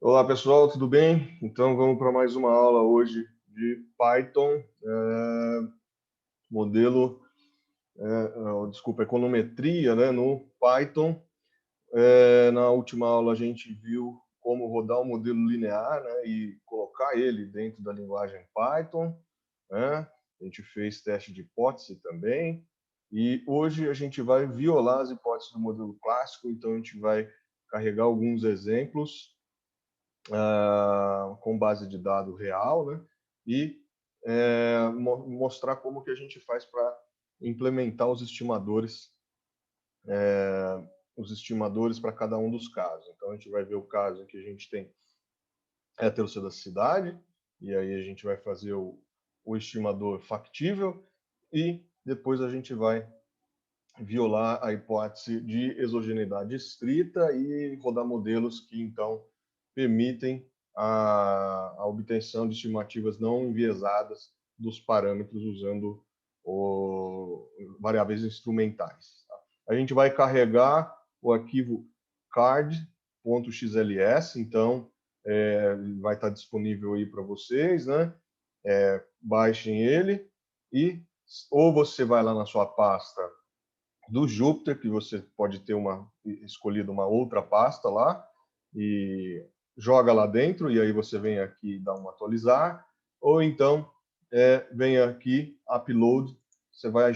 Olá pessoal, tudo bem? Então vamos para mais uma aula hoje de Python, modelo, desculpa, econometria, né, no Python. Na última aula a gente viu como rodar um modelo linear, né, e colocar ele dentro da linguagem Python, né? A gente fez teste de hipótese também. E hoje a gente vai violar as hipóteses do modelo clássico, então a gente vai carregar alguns exemplos com base de dado real, né? E mostrar como que a gente faz para implementar os estimadores para cada um dos casos. Então a gente vai ver o caso em que a gente tem heterossedacidade, e aí a gente vai fazer o estimador factível, e depois a gente vai violar a hipótese de exogeneidade estrita e rodar modelos que, então, permitem a obtenção de estimativas não enviesadas dos parâmetros usando variáveis instrumentais. Tá? A gente vai carregar o arquivo card.xls, então vai estar disponível aí para vocês, né? Baixem ele e ou você vai lá na sua pasta do Jupyter, que você pode ter escolhido uma outra pasta lá, e joga lá dentro, e aí você vem aqui e dá um atualizar, ou então vem aqui, upload, você vai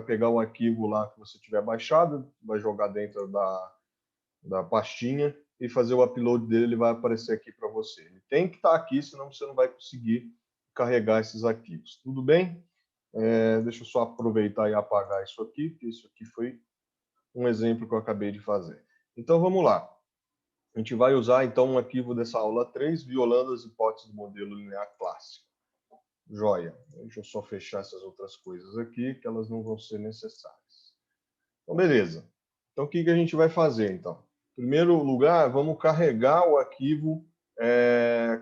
pegar o arquivo lá que você tiver baixado, vai jogar dentro da pastinha e fazer o upload dele, ele vai aparecer aqui para você. Ele tem que estar aqui, senão você não vai conseguir carregar esses arquivos. Tudo bem? Deixa eu só aproveitar e apagar isso aqui, porque isso aqui foi um exemplo que eu acabei de fazer. Então, vamos lá. A gente vai usar, então, um arquivo dessa aula 3, violando as hipóteses do modelo linear clássico. Joia. Deixa eu só fechar essas outras coisas aqui, que elas não vão ser necessárias. Então, beleza. Então, o que a gente vai fazer, então? Em primeiro lugar, vamos carregar o arquivo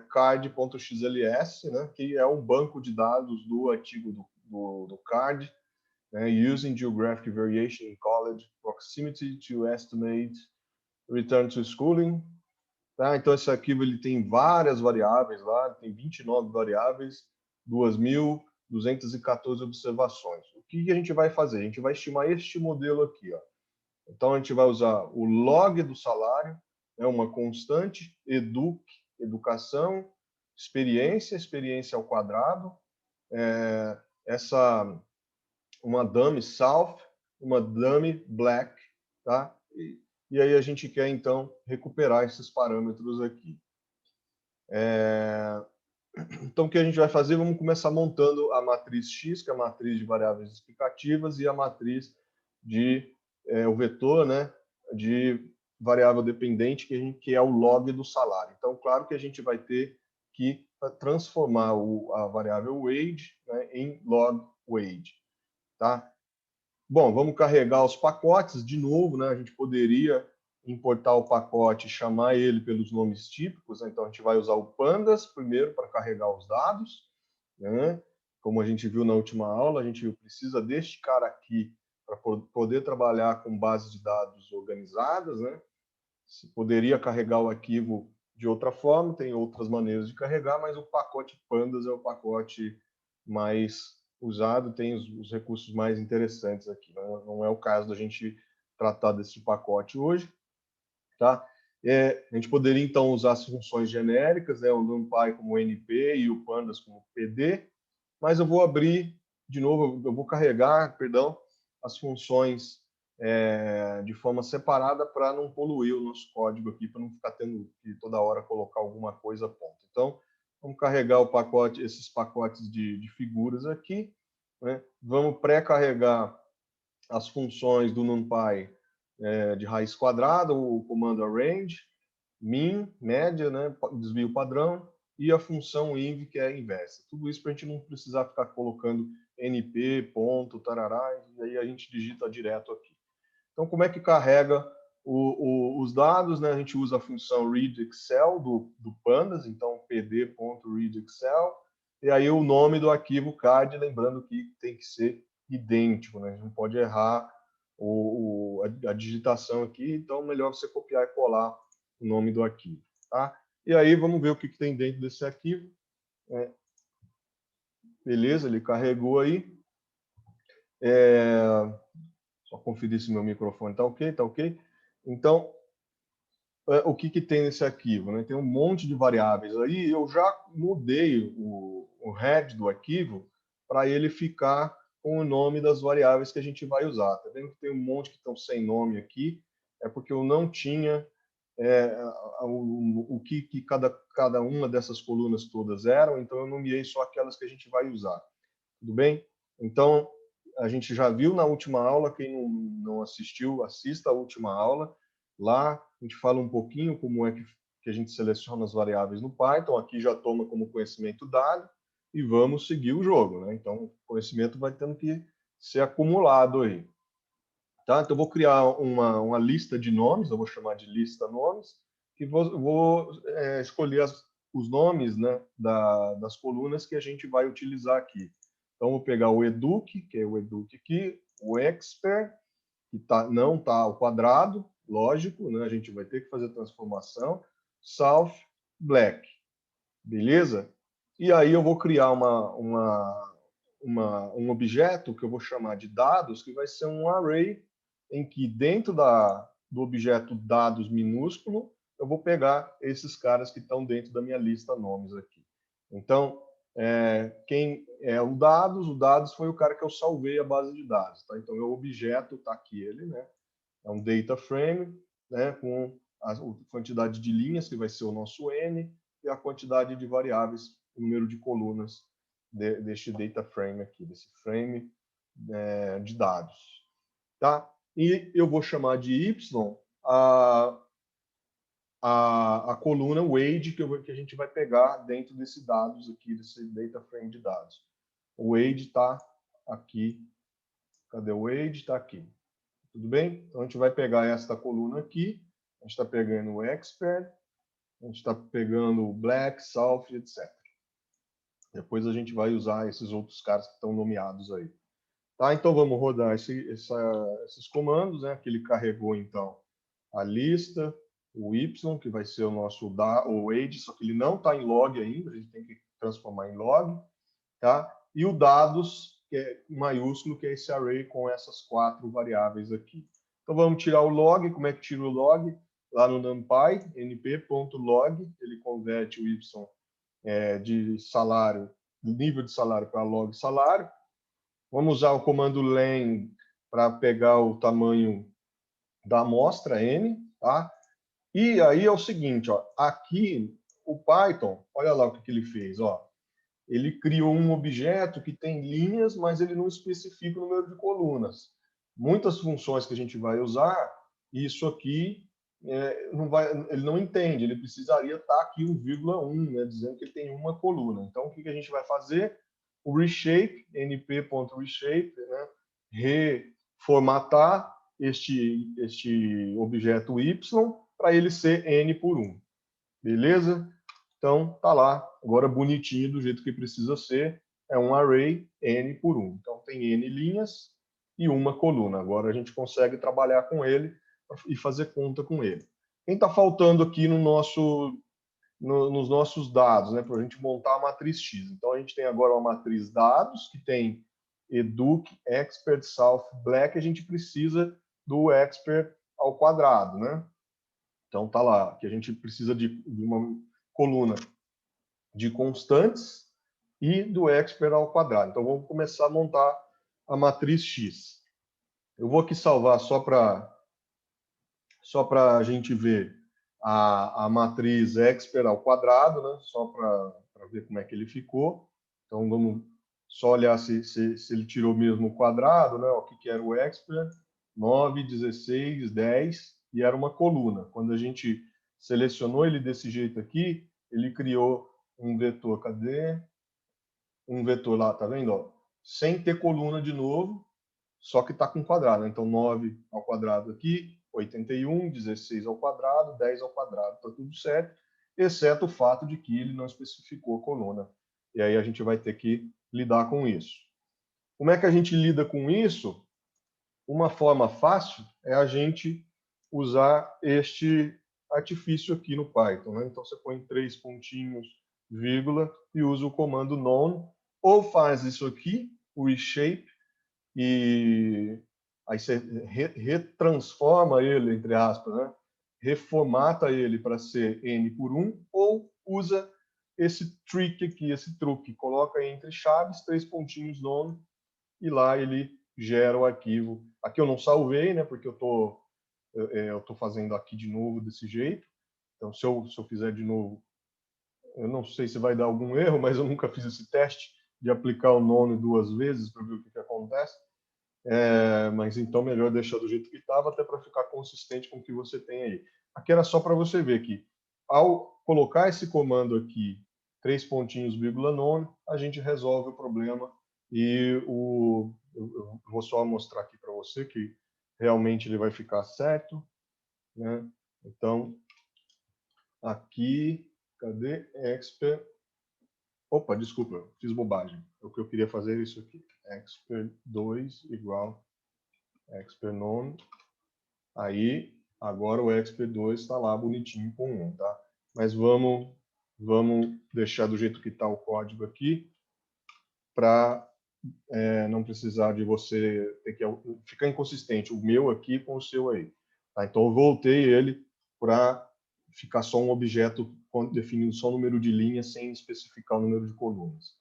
card.xls, né, que é um banco de dados do artigo do card, né, using geographic variation in college proximity to estimate return to schooling. Tá? Então, esse arquivo ele tem várias variáveis lá, tem 29 variáveis, 2.214 observações. O que a gente vai fazer? A gente vai estimar este modelo aqui. Ó. Então, a gente vai usar o log do salário, né, uma constante, educação, experiência ao quadrado, uma dummy south, uma dummy black, tá? E aí a gente quer, então, recuperar esses parâmetros aqui. Então, o que a gente vai fazer? Vamos começar montando a matriz X, que é a matriz de variáveis explicativas, e a matriz o vetor, né, de variável dependente, que é o log do salário. Então, claro que a gente vai ter que transformar a variável wage, né, em log wage. Tá? Bom, vamos carregar os pacotes de novo, né? A gente poderia importar o pacote e chamar ele pelos nomes típicos, né? Então a gente vai usar o pandas primeiro para carregar os dados, né? Como a gente viu na última aula, a gente precisa deste cara aqui para poder trabalhar com bases de dados organizadas, né? Se poderia carregar o arquivo de outra forma, tem outras maneiras de carregar, mas o pacote pandas é o pacote mais usado, tem os recursos mais interessantes aqui. Não é o caso da gente tratar desse pacote hoje, tá? A gente poderia então usar as funções genéricas, né, o NumPy como NP e o pandas como PD, mas eu vou abrir de novo, eu vou carregar, perdão, as funções de forma separada para não poluir o nosso código aqui, para não ficar tendo que toda hora colocar alguma coisa a ponto. Então, vamos carregar esses pacotes de figuras aqui, né? Vamos pré-carregar as funções do NumPy de raiz quadrada, o comando arrange, min, média, né, desvio padrão, e a função inv, que é a inversa. Tudo isso para a gente não precisar ficar colocando np, ponto, tarará, e aí a gente digita direto aqui. Então, como é que carrega os dados? Né? A gente usa a função readExcel do Pandas, então pd.readExcel, e aí o nome do arquivo card, lembrando que tem que ser idêntico, né? A gente não pode errar a digitação aqui, então melhor você copiar e colar o nome do arquivo. Tá? E aí vamos ver o que tem dentro desse arquivo. Beleza, ele carregou aí. Só conferir se meu microfone está ok, tá ok. Então, o que tem nesse arquivo, né? Tem um monte de variáveis aí. Eu já mudei o head do arquivo para ele ficar com o nome das variáveis que a gente vai usar. Tá vendo que tem um monte que estão sem nome aqui? É porque eu não tinha o que cada uma dessas colunas todas eram, então eu nomeei só aquelas que a gente vai usar. Tudo bem? Então, a gente já viu na última aula, quem não assistiu, assista a última aula. Lá a gente fala um pouquinho como é que a gente seleciona as variáveis no Python. Aqui já toma como conhecimento dado e vamos seguir o jogo, né? Então, o conhecimento vai tendo que ser acumulado aí. Tá? Então, eu vou criar uma lista de nomes, eu vou chamar de lista nomes, e vou escolher os nomes, né, das colunas que a gente vai utilizar aqui. Então, vou pegar o educ, que é o educ aqui, o expert, que não está ao quadrado, lógico, né, a gente vai ter que fazer a transformação, south, black, beleza? E aí eu vou criar um objeto que eu vou chamar de dados, que vai ser um array em que dentro do objeto dados minúsculo, eu vou pegar esses caras que estão dentro da minha lista nomes aqui. Então, quem é o dados foi o cara que eu salvei a base de dados. Tá? Então, o objeto está aqui, ele, né? É um data frame, né? Com a quantidade de linhas, que vai ser o nosso n, e a quantidade de variáveis, o número de colunas deste data frame aqui, desse frame de dados. Tá? E eu vou chamar de y a coluna weight que a gente vai pegar dentro desse dados aqui, desse data frame de dados. O weight está aqui. Cadê o weight? Está aqui. Tudo bem? Então, a gente vai pegar esta coluna aqui. A gente está pegando o expert, a gente está pegando o black, south, etc. Depois a gente vai usar esses outros caras que estão nomeados aí. Tá? Então, vamos rodar esses comandos, né? Que ele carregou, então, a lista, o y, que vai ser o nosso o age, só que ele não está em log ainda, a gente tem que transformar em log, tá? E o dados, que é maiúsculo, que é esse array com essas 4 variáveis aqui. Então vamos tirar o log. Como é que tira o log? Lá no NumPy, np.log, ele converte o y de salário, nível de salário para log salário. Vamos usar o comando len para pegar o tamanho da amostra n, tá? E aí é o seguinte, ó, aqui o Python, olha lá o que ele fez, ó. Ele criou um objeto que tem linhas, mas ele não especifica o número de colunas. Muitas funções que a gente vai usar, isso aqui ele não entende, ele precisaria estar aqui 1,1, né, dizendo que ele tem uma coluna. Então, o que a gente vai fazer? O reshape, np.reshape, né, reformatar este objeto y para ele ser n por 1. Beleza? Então, tá lá, agora bonitinho, do jeito que precisa ser. É um array n por 1. Então, tem n linhas e uma coluna. Agora a gente consegue trabalhar com ele e fazer conta com ele. Quem está faltando aqui nos nossos dados, né, para a gente montar a matriz X? Então, a gente tem agora uma matriz dados, que tem educ, expert, south, black. A gente precisa do expert ao quadrado, né? Então, tá lá, que a gente precisa de uma coluna de constantes e do expert ao quadrado. Então, vamos começar a montar a matriz X. Eu vou aqui salvar só para a gente ver a matriz expert ao quadrado, né? Só para ver como é que ele ficou. Então, vamos só olhar se ele tirou mesmo o quadrado, né? O que era o expert? 9, 16, 10, e era uma coluna. Quando a gente selecionou ele desse jeito aqui, ele criou um vetor, cadê? Um vetor lá, tá vendo? Ó? Sem ter coluna de novo, só que está com quadrado. Então, 9 ao quadrado aqui, 81, 16 ao quadrado, 10 ao quadrado. Está tudo certo, exceto o fato de que ele não especificou a coluna. E aí a gente vai ter que lidar com isso. Como é que a gente lida com isso? Uma forma fácil é a gente usar este artifício aqui no Python, né? Então você põe 3 pontinhos, vírgula, e usa o comando none, ou faz isso aqui, o reshape, e aí você retransforma ele, entre aspas, né? Reformata ele para ser n por 1, ou usa esse trick aqui, esse truque, coloca entre chaves, 3 pontinhos none, e lá ele gera o arquivo. Aqui eu não salvei, né? Porque eu tô fazendo aqui de novo desse jeito. Então, se eu fizer de novo, eu não sei se vai dar algum erro, mas eu nunca fiz esse teste de aplicar o none 2 vezes para ver o que acontece. Mas então melhor deixar do jeito que estava, até para ficar consistente com o que você tem aí. Aqui era só para você ver que, ao colocar esse comando aqui, 3 pontinhos, vírgula none, a gente resolve o problema. E eu vou só mostrar aqui para você que realmente ele vai ficar certo, né? Então, aqui, cadê? Expert. Opa, desculpa, fiz bobagem. O que eu queria fazer é isso aqui. Expert 2 igual expert none. Aí, agora o expert 2 está lá bonitinho com 1, tá? Mas vamos deixar do jeito que está o código aqui, para não precisar de você ter que ficar inconsistente, o meu aqui com o seu aí. Tá? Então, eu voltei ele para ficar só um objeto definindo só o número de linhas, sem especificar o número de colunas.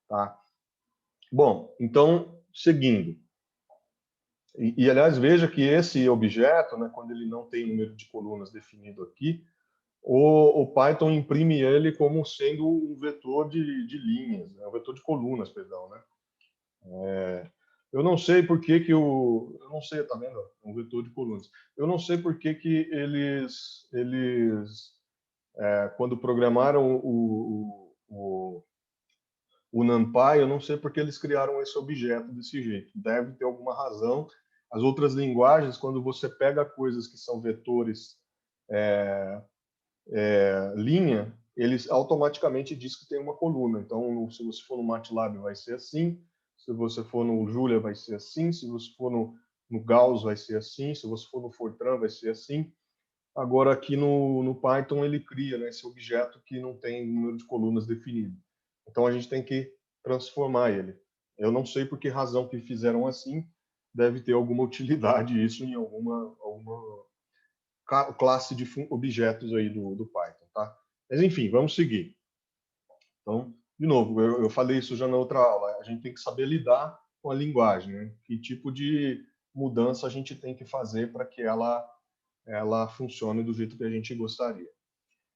Tá? Bom, então, seguindo. Aliás, veja que esse objeto, né, quando ele não tem número de colunas definido aqui, o Python imprime ele como sendo um vetor de linhas, né, um vetor de colunas, perdão, né? Eu não sei por que eu não sei, tá vendo? Um vetor de colunas. Eu não sei por que eles quando programaram o NumPy, eu não sei porque eles criaram esse objeto desse jeito. Deve ter alguma razão. As outras linguagens, quando você pega coisas que são vetores linha, eles automaticamente diz que tem uma coluna. Então, se você for no MATLAB, vai ser assim. Se você for no Julia, vai ser assim. Se você for no Gauss, vai ser assim. Se você for no Fortran, vai ser assim. Agora, aqui no Python, ele cria, né, esse objeto que não tem número de colunas definido. Então, a gente tem que transformar ele. Eu não sei por que razão que fizeram assim. Deve ter alguma utilidade isso em alguma classe de objetos aí do Python, tá? Mas, enfim, vamos seguir. Então, de novo, eu falei isso já na outra aula, a gente tem que saber lidar com a linguagem, né? Que tipo de mudança a gente tem que fazer para que ela funcione do jeito que a gente gostaria.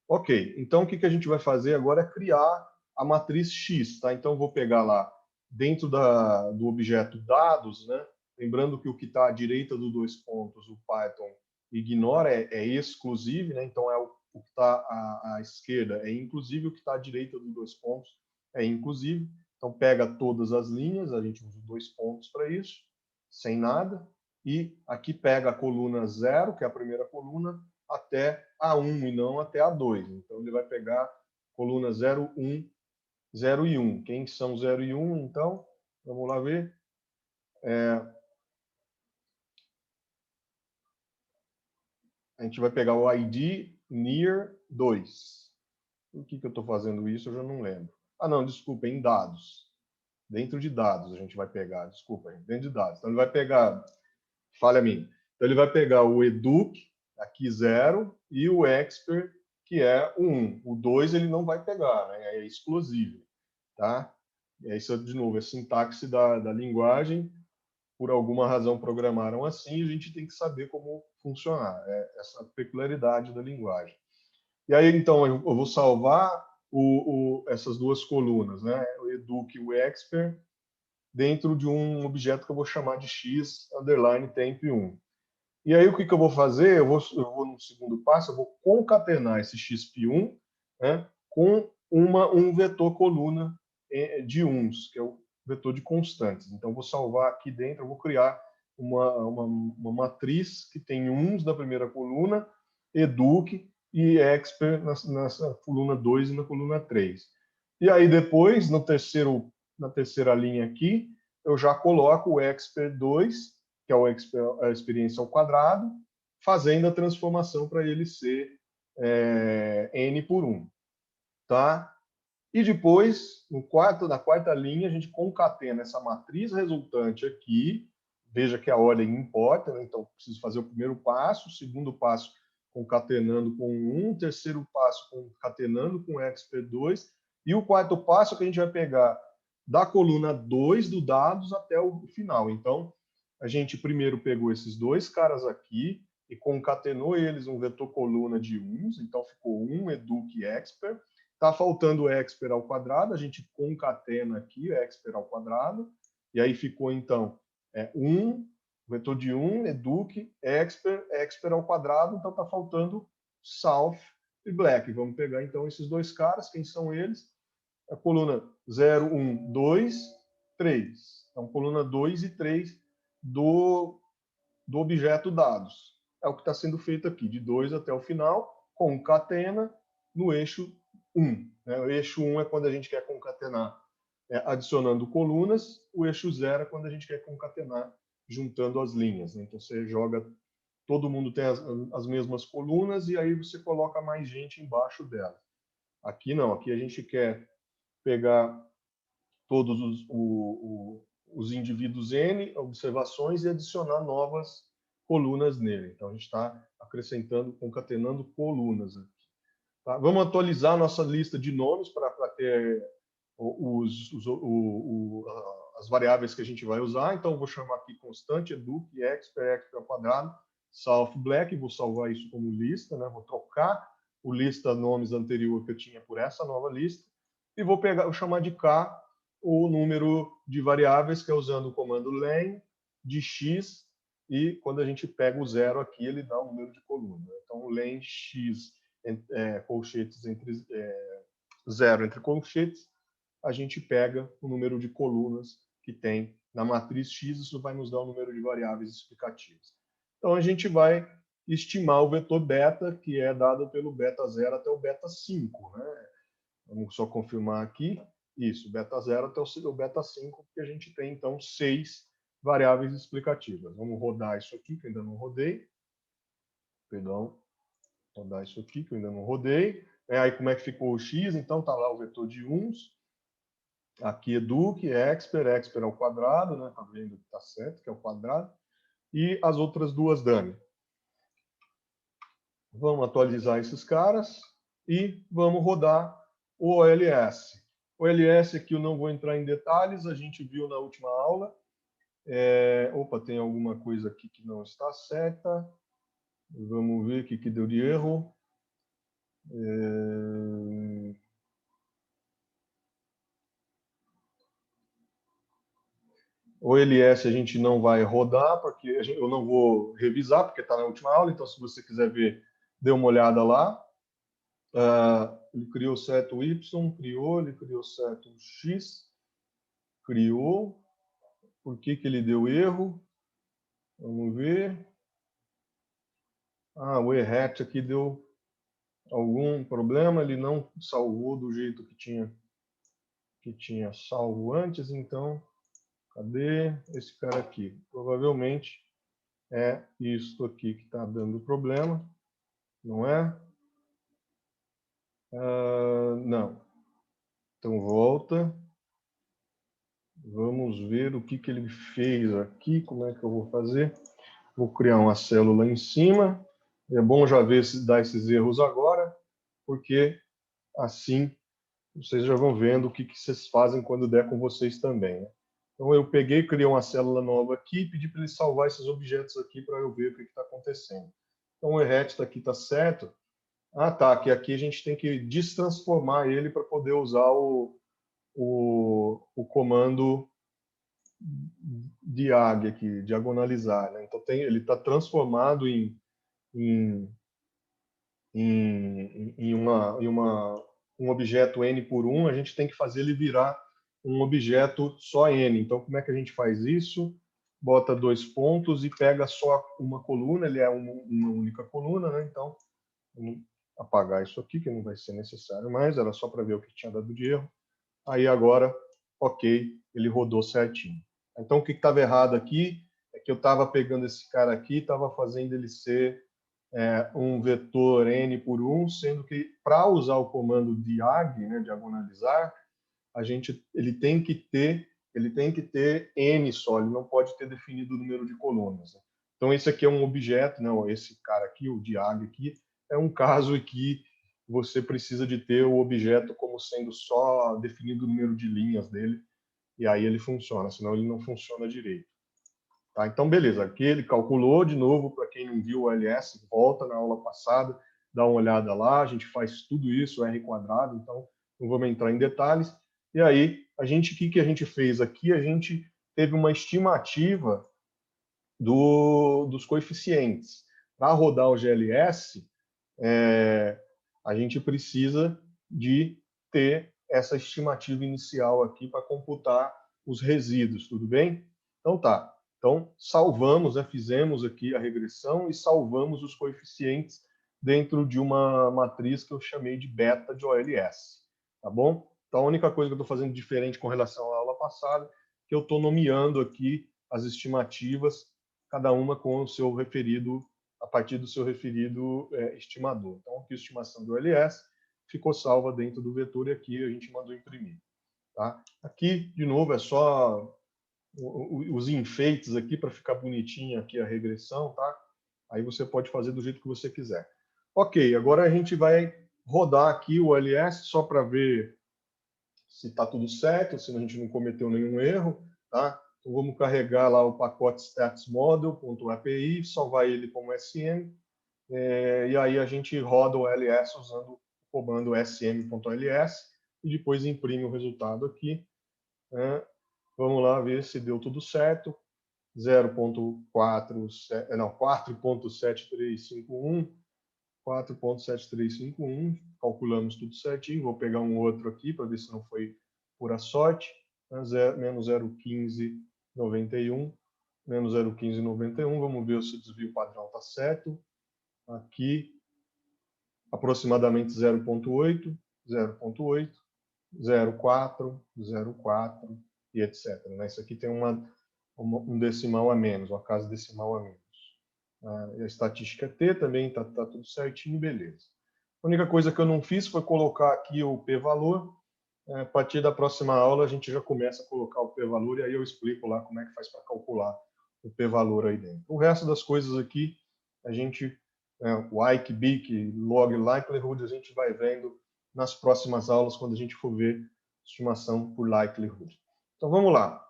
Ok, então o que a gente vai fazer agora é criar a matriz X, tá? Então, eu vou pegar lá, dentro do objeto dados, né? Lembrando que o que está à direita dos 2 pontos, o Python ignora, é exclusive, né? Então, o que está à esquerda é inclusive, o que está à direita dos 2 pontos é inclusive. Então, pega todas as linhas, a gente usa 2 pontos para isso, sem nada. E aqui pega a coluna 0, que é a primeira coluna, até a 1 e não até a 2. Então, ele vai pegar coluna 0, 1, 0 e 1. Quem são 0 e 1, então? Vamos lá ver. A gente vai pegar o ID near 2. Por que eu estou fazendo isso? Eu já não lembro. Ah, não, desculpa, em dados. Dentro de dados a gente vai pegar, desculpa, dentro de dados. Então, ele vai pegar, falha minha. Então, ele vai pegar o educ, aqui 0, e o expert, que é o 1. O 2 ele não vai pegar, né? É exclusivo. Tá? Isso, de novo, é sintaxe da linguagem. Por alguma razão programaram assim, a gente tem que saber como funcionar. É essa peculiaridade da linguagem. E aí, então, eu vou salvar essas duas colunas, né? O educ e o expert, dentro de um objeto que eu vou chamar de x underline temp1. E aí, o que eu vou fazer? Eu vou no segundo passo, eu vou concatenar esse xp1, né, com um vetor coluna de uns, que é o vetor de constantes. Então, eu vou salvar aqui dentro, eu vou criar uma matriz que tem uns na primeira coluna, educ e expert nessa coluna 2 e na coluna 3. E aí, depois, na terceira linha aqui, eu já coloco o expert 2, que é a experiência ao quadrado, fazendo a transformação para ele ser n por 1. Tá? E depois, na quarta linha, a gente concatena essa matriz resultante aqui. Veja que a ordem importa, né? Então, preciso fazer o primeiro passo, o segundo passo concatenando com 1, o terceiro passo concatenando com expr2, e o quarto passo que a gente vai pegar da coluna 2 do dados até o final. Então, a gente primeiro pegou esses dois caras aqui e concatenou eles um vetor coluna de 1s, então ficou 1 educ expr. Está faltando o expr ao quadrado, a gente concatena aqui o expr ao quadrado, e aí ficou, então, 1, vetor de 1, educ, expr ao quadrado, então está faltando south e black. Vamos pegar, então, esses dois caras, quem são eles? A coluna 0, 1, 2, 3. Então, coluna 2 e 3 do objeto dados. É o que está sendo feito aqui, de 2 até o final, concatena no eixo 1. Né? O eixo 1 é quando a gente quer concatenar adicionando colunas, o eixo 0 é quando a gente quer concatenar juntando as linhas. Né? Então você joga, todo mundo tem as mesmas colunas e aí você coloca mais gente embaixo dela. Aqui não, aqui a gente quer pegar todos os indivíduos N, observações, e adicionar novas colunas nele. Então, a gente está acrescentando, concatenando colunas aqui. Tá? Vamos atualizar a nossa lista de nomes para ter as variáveis que a gente vai usar. Então, vou chamar aqui constante, educ, expr ao quadrado, south black, vou salvar isso como lista, né? Vou trocar o lista nomes anterior que eu tinha por essa nova lista, e vou chamar de k o número de variáveis, que é usando o comando len de x, e quando a gente pega o 0 aqui, ele dá o número de coluna. Então, len x, colchetes entre 0 entre colchetes, a gente pega o número de colunas que tem na matriz x, isso vai nos dar o número de variáveis explicativas. Então, a gente vai estimar o vetor beta, que é dado pelo beta 0 até o beta 5. Né? Vamos só confirmar aqui. Isso, beta 0 até o beta 5, porque a gente tem, então, 6 variáveis explicativas. Vamos rodar isso aqui, que eu ainda não rodei. Perdão, rodar isso aqui, que eu ainda não rodei. Aí, como é que ficou o x? Então, está lá o vetor de 1s. Aqui, educ, expr ao quadrado, né? Está vendo que está certo, que é o quadrado. E as outras duas dane. Vamos atualizar esses caras e vamos rodar o OLS. O OLS aqui eu não vou entrar em detalhes, a gente viu na última aula. Opa, tem alguma coisa aqui que não está certa. Vamos ver o que deu de erro. O LS a gente não vai rodar, porque eu não vou revisar, porque está na última aula, então se você quiser ver, dê uma olhada lá. Ele criou certo Y, criou, ele criou certo X, criou. Por que ele deu erro? Vamos ver. O erret aqui deu algum problema, ele não salvou do jeito que tinha salvo antes, então, cadê esse cara aqui? Provavelmente é isso aqui que está dando problema, não é? Não. Então, volta. Vamos ver o que ele fez aqui, como é que eu vou fazer. Vou criar uma célula em cima. É bom já ver se dá esses erros agora, porque assim vocês já vão vendo o que vocês fazem quando der com vocês também. Né? Então, eu peguei, criei uma célula nova aqui e pedi para ele salvar esses objetos aqui para eu ver o que está acontecendo. Então, o erret aqui está certo. Tá, que aqui a gente tem que destransformar ele para poder usar o comando diag aqui, diagonalizar. Né? Então, ele está transformado em um objeto n por 1, a gente tem que fazer ele virar um objeto só n. Então, como é que a gente faz isso? Bota 2 pontos e pega só uma coluna, ele é uma única coluna, né? Então, vamos apagar isso aqui, que não vai ser necessário mais, era só para ver o que tinha dado de erro. Aí agora, ok, ele rodou certinho. Então, o que estava errado aqui é que eu estava pegando esse cara aqui e estava fazendo ele ser um vetor n por 1, sendo que para usar o comando diag, né, diagonalizar, ele tem que ter n só, ele não pode ter definido o número de colunas. Né? Então esse aqui é um objeto, não, esse cara aqui, o diag aqui, é um caso em que você precisa de ter o objeto como sendo só definido o número de linhas dele, e aí ele funciona, senão ele não funciona direito. Tá? Então, beleza, aqui ele calculou de novo, para quem não viu o LS, volta na aula passada, dá uma olhada lá, a gente faz tudo isso, R quadrado, então não vamos entrar em detalhes. E aí, o que a gente fez aqui? A gente teve uma estimativa dos coeficientes. Para rodar o GLS, a gente precisa de ter essa estimativa inicial aqui para computar os resíduos, tudo bem? Então tá. Então salvamos, né, fizemos aqui a regressão e salvamos os coeficientes dentro de uma matriz que eu chamei de beta de OLS, tá bom? Então a única coisa que eu estou fazendo diferente com relação à aula passada é que eu estou nomeando aqui as estimativas, cada uma com o seu referido, a partir do seu referido estimador. Então, aqui a estimação do LS ficou salva dentro do vetor e aqui a gente mandou imprimir. Tá? Aqui, de novo, é só os enfeites aqui para ficar bonitinho aqui a regressão, tá? Aí você pode fazer do jeito que você quiser. Ok, agora a gente vai rodar aqui o LS só para ver se está tudo certo, se a gente não cometeu nenhum erro, tá? Então vamos carregar lá o pacote statsmodel.api, salvar ele como SM, e aí a gente roda o LS usando o comando sm.ls e depois imprime o resultado aqui. Né? Vamos lá ver se deu tudo certo. 4.7351, 4.7351, calculamos tudo certinho. Vou pegar um outro aqui para ver se não foi pura sorte. Menos 0,1591, menos 0,1591. Vamos ver se o desvio padrão está certo. Aqui, aproximadamente 0,8, 0,8, 0,4, 0,4 e etc. Isso aqui tem um decimal a menos, uma casa decimal a menos. A estatística T também está tudo certinho, beleza. A única coisa que eu não fiz foi colocar aqui o p-valor. A partir da próxima aula a gente já começa a colocar o p-valor e aí eu explico lá como é que faz para calcular o p-valor aí dentro. O resto das coisas aqui, a gente, o Ike, Bic, Log, Likelihood, a gente vai vendo nas próximas aulas quando a gente for ver estimação por Likelihood. Então vamos lá.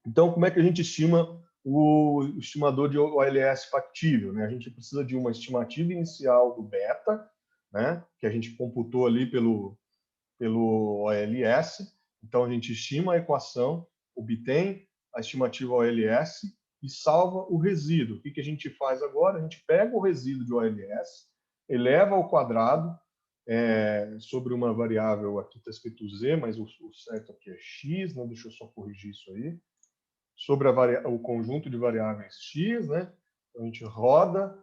Então, como é que a gente estima o estimador de OLS factível? Né? A gente precisa de uma estimativa inicial do beta, né? Que a gente computou ali pelo OLS. Então, a gente estima a equação, obtém a estimativa OLS e salva o resíduo. O que a gente faz agora? A gente pega o resíduo de OLS, eleva ao quadrado sobre uma variável, aqui está escrito Z, mas o certo aqui é X, né? Deixa eu só corrigir isso aí. Sobre o conjunto de variáveis x, né? Então, a gente roda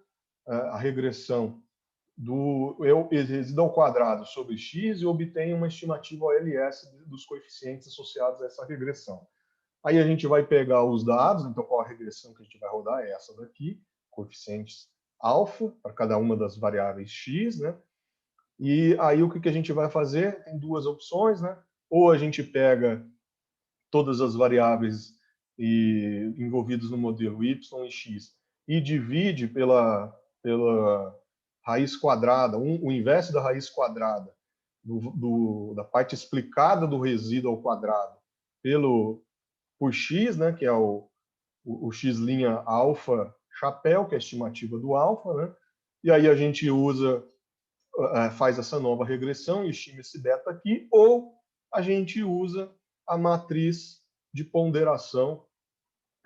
a regressão do resíduo ao quadrado sobre x e obtém uma estimativa OLS dos coeficientes associados a essa regressão. Aí a gente vai pegar os dados, então qual a regressão que a gente vai rodar? É essa daqui, coeficientes alfa para cada uma das variáveis x, né? E aí o que a gente vai fazer? Tem duas opções, né? Ou a gente pega todas as variáveis envolvidas no modelo y e x e divide pela raiz quadrada, o inverso da raiz quadrada da parte explicada do resíduo ao quadrado por x, né, que é o x' alfa chapéu, que é a estimativa do alfa, né? E aí a gente faz essa nova regressão e estima esse beta aqui, ou a gente usa a matriz de ponderação,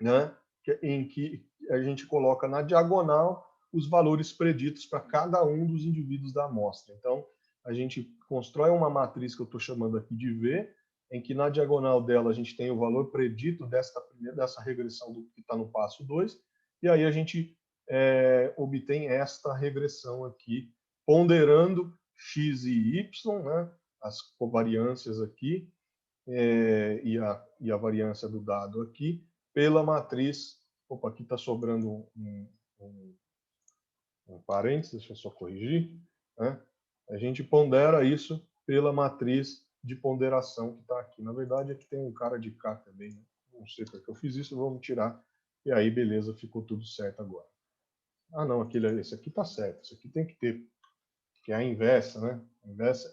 né, em que a gente coloca na diagonal os valores preditos para cada um dos indivíduos da amostra. Então, a gente constrói uma matriz que eu estou chamando aqui de V, em que na diagonal dela a gente tem o valor predito dessa regressão que está no passo 2, e aí a gente obtém esta regressão aqui, ponderando x e y, né, as covariâncias aqui, e a variância do dado aqui, pela matriz. Opa, aqui está sobrando um parênteses, deixa eu só corrigir, né? A gente pondera isso pela matriz de ponderação que está aqui. Na verdade, aqui tem um cara de cá também, né? Não sei porque eu fiz isso, vamos tirar. E aí, beleza, ficou tudo certo agora. Ah, não, esse aqui está certo, isso aqui tem que ter, que é a inversa, né?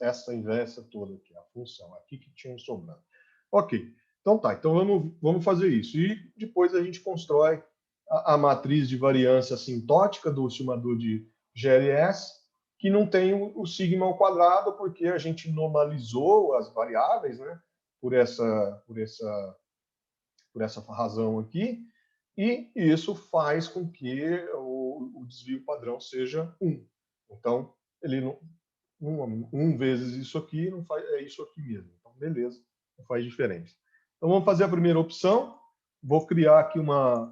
Essa inversa toda aqui, a função, aqui que tinha sobrando. Ok, então tá, então vamos fazer isso. E depois a gente constrói a matriz de variância assintótica do estimador de GLS, que não tem o sigma ao quadrado, porque a gente normalizou as variáveis, né? Por essa razão aqui, e isso faz com que o desvio padrão seja 1. Então, ele não, 1 vezes isso aqui não faz, é isso aqui mesmo. Então, beleza, não faz diferença. Então, vamos fazer a primeira opção. Vou criar aqui uma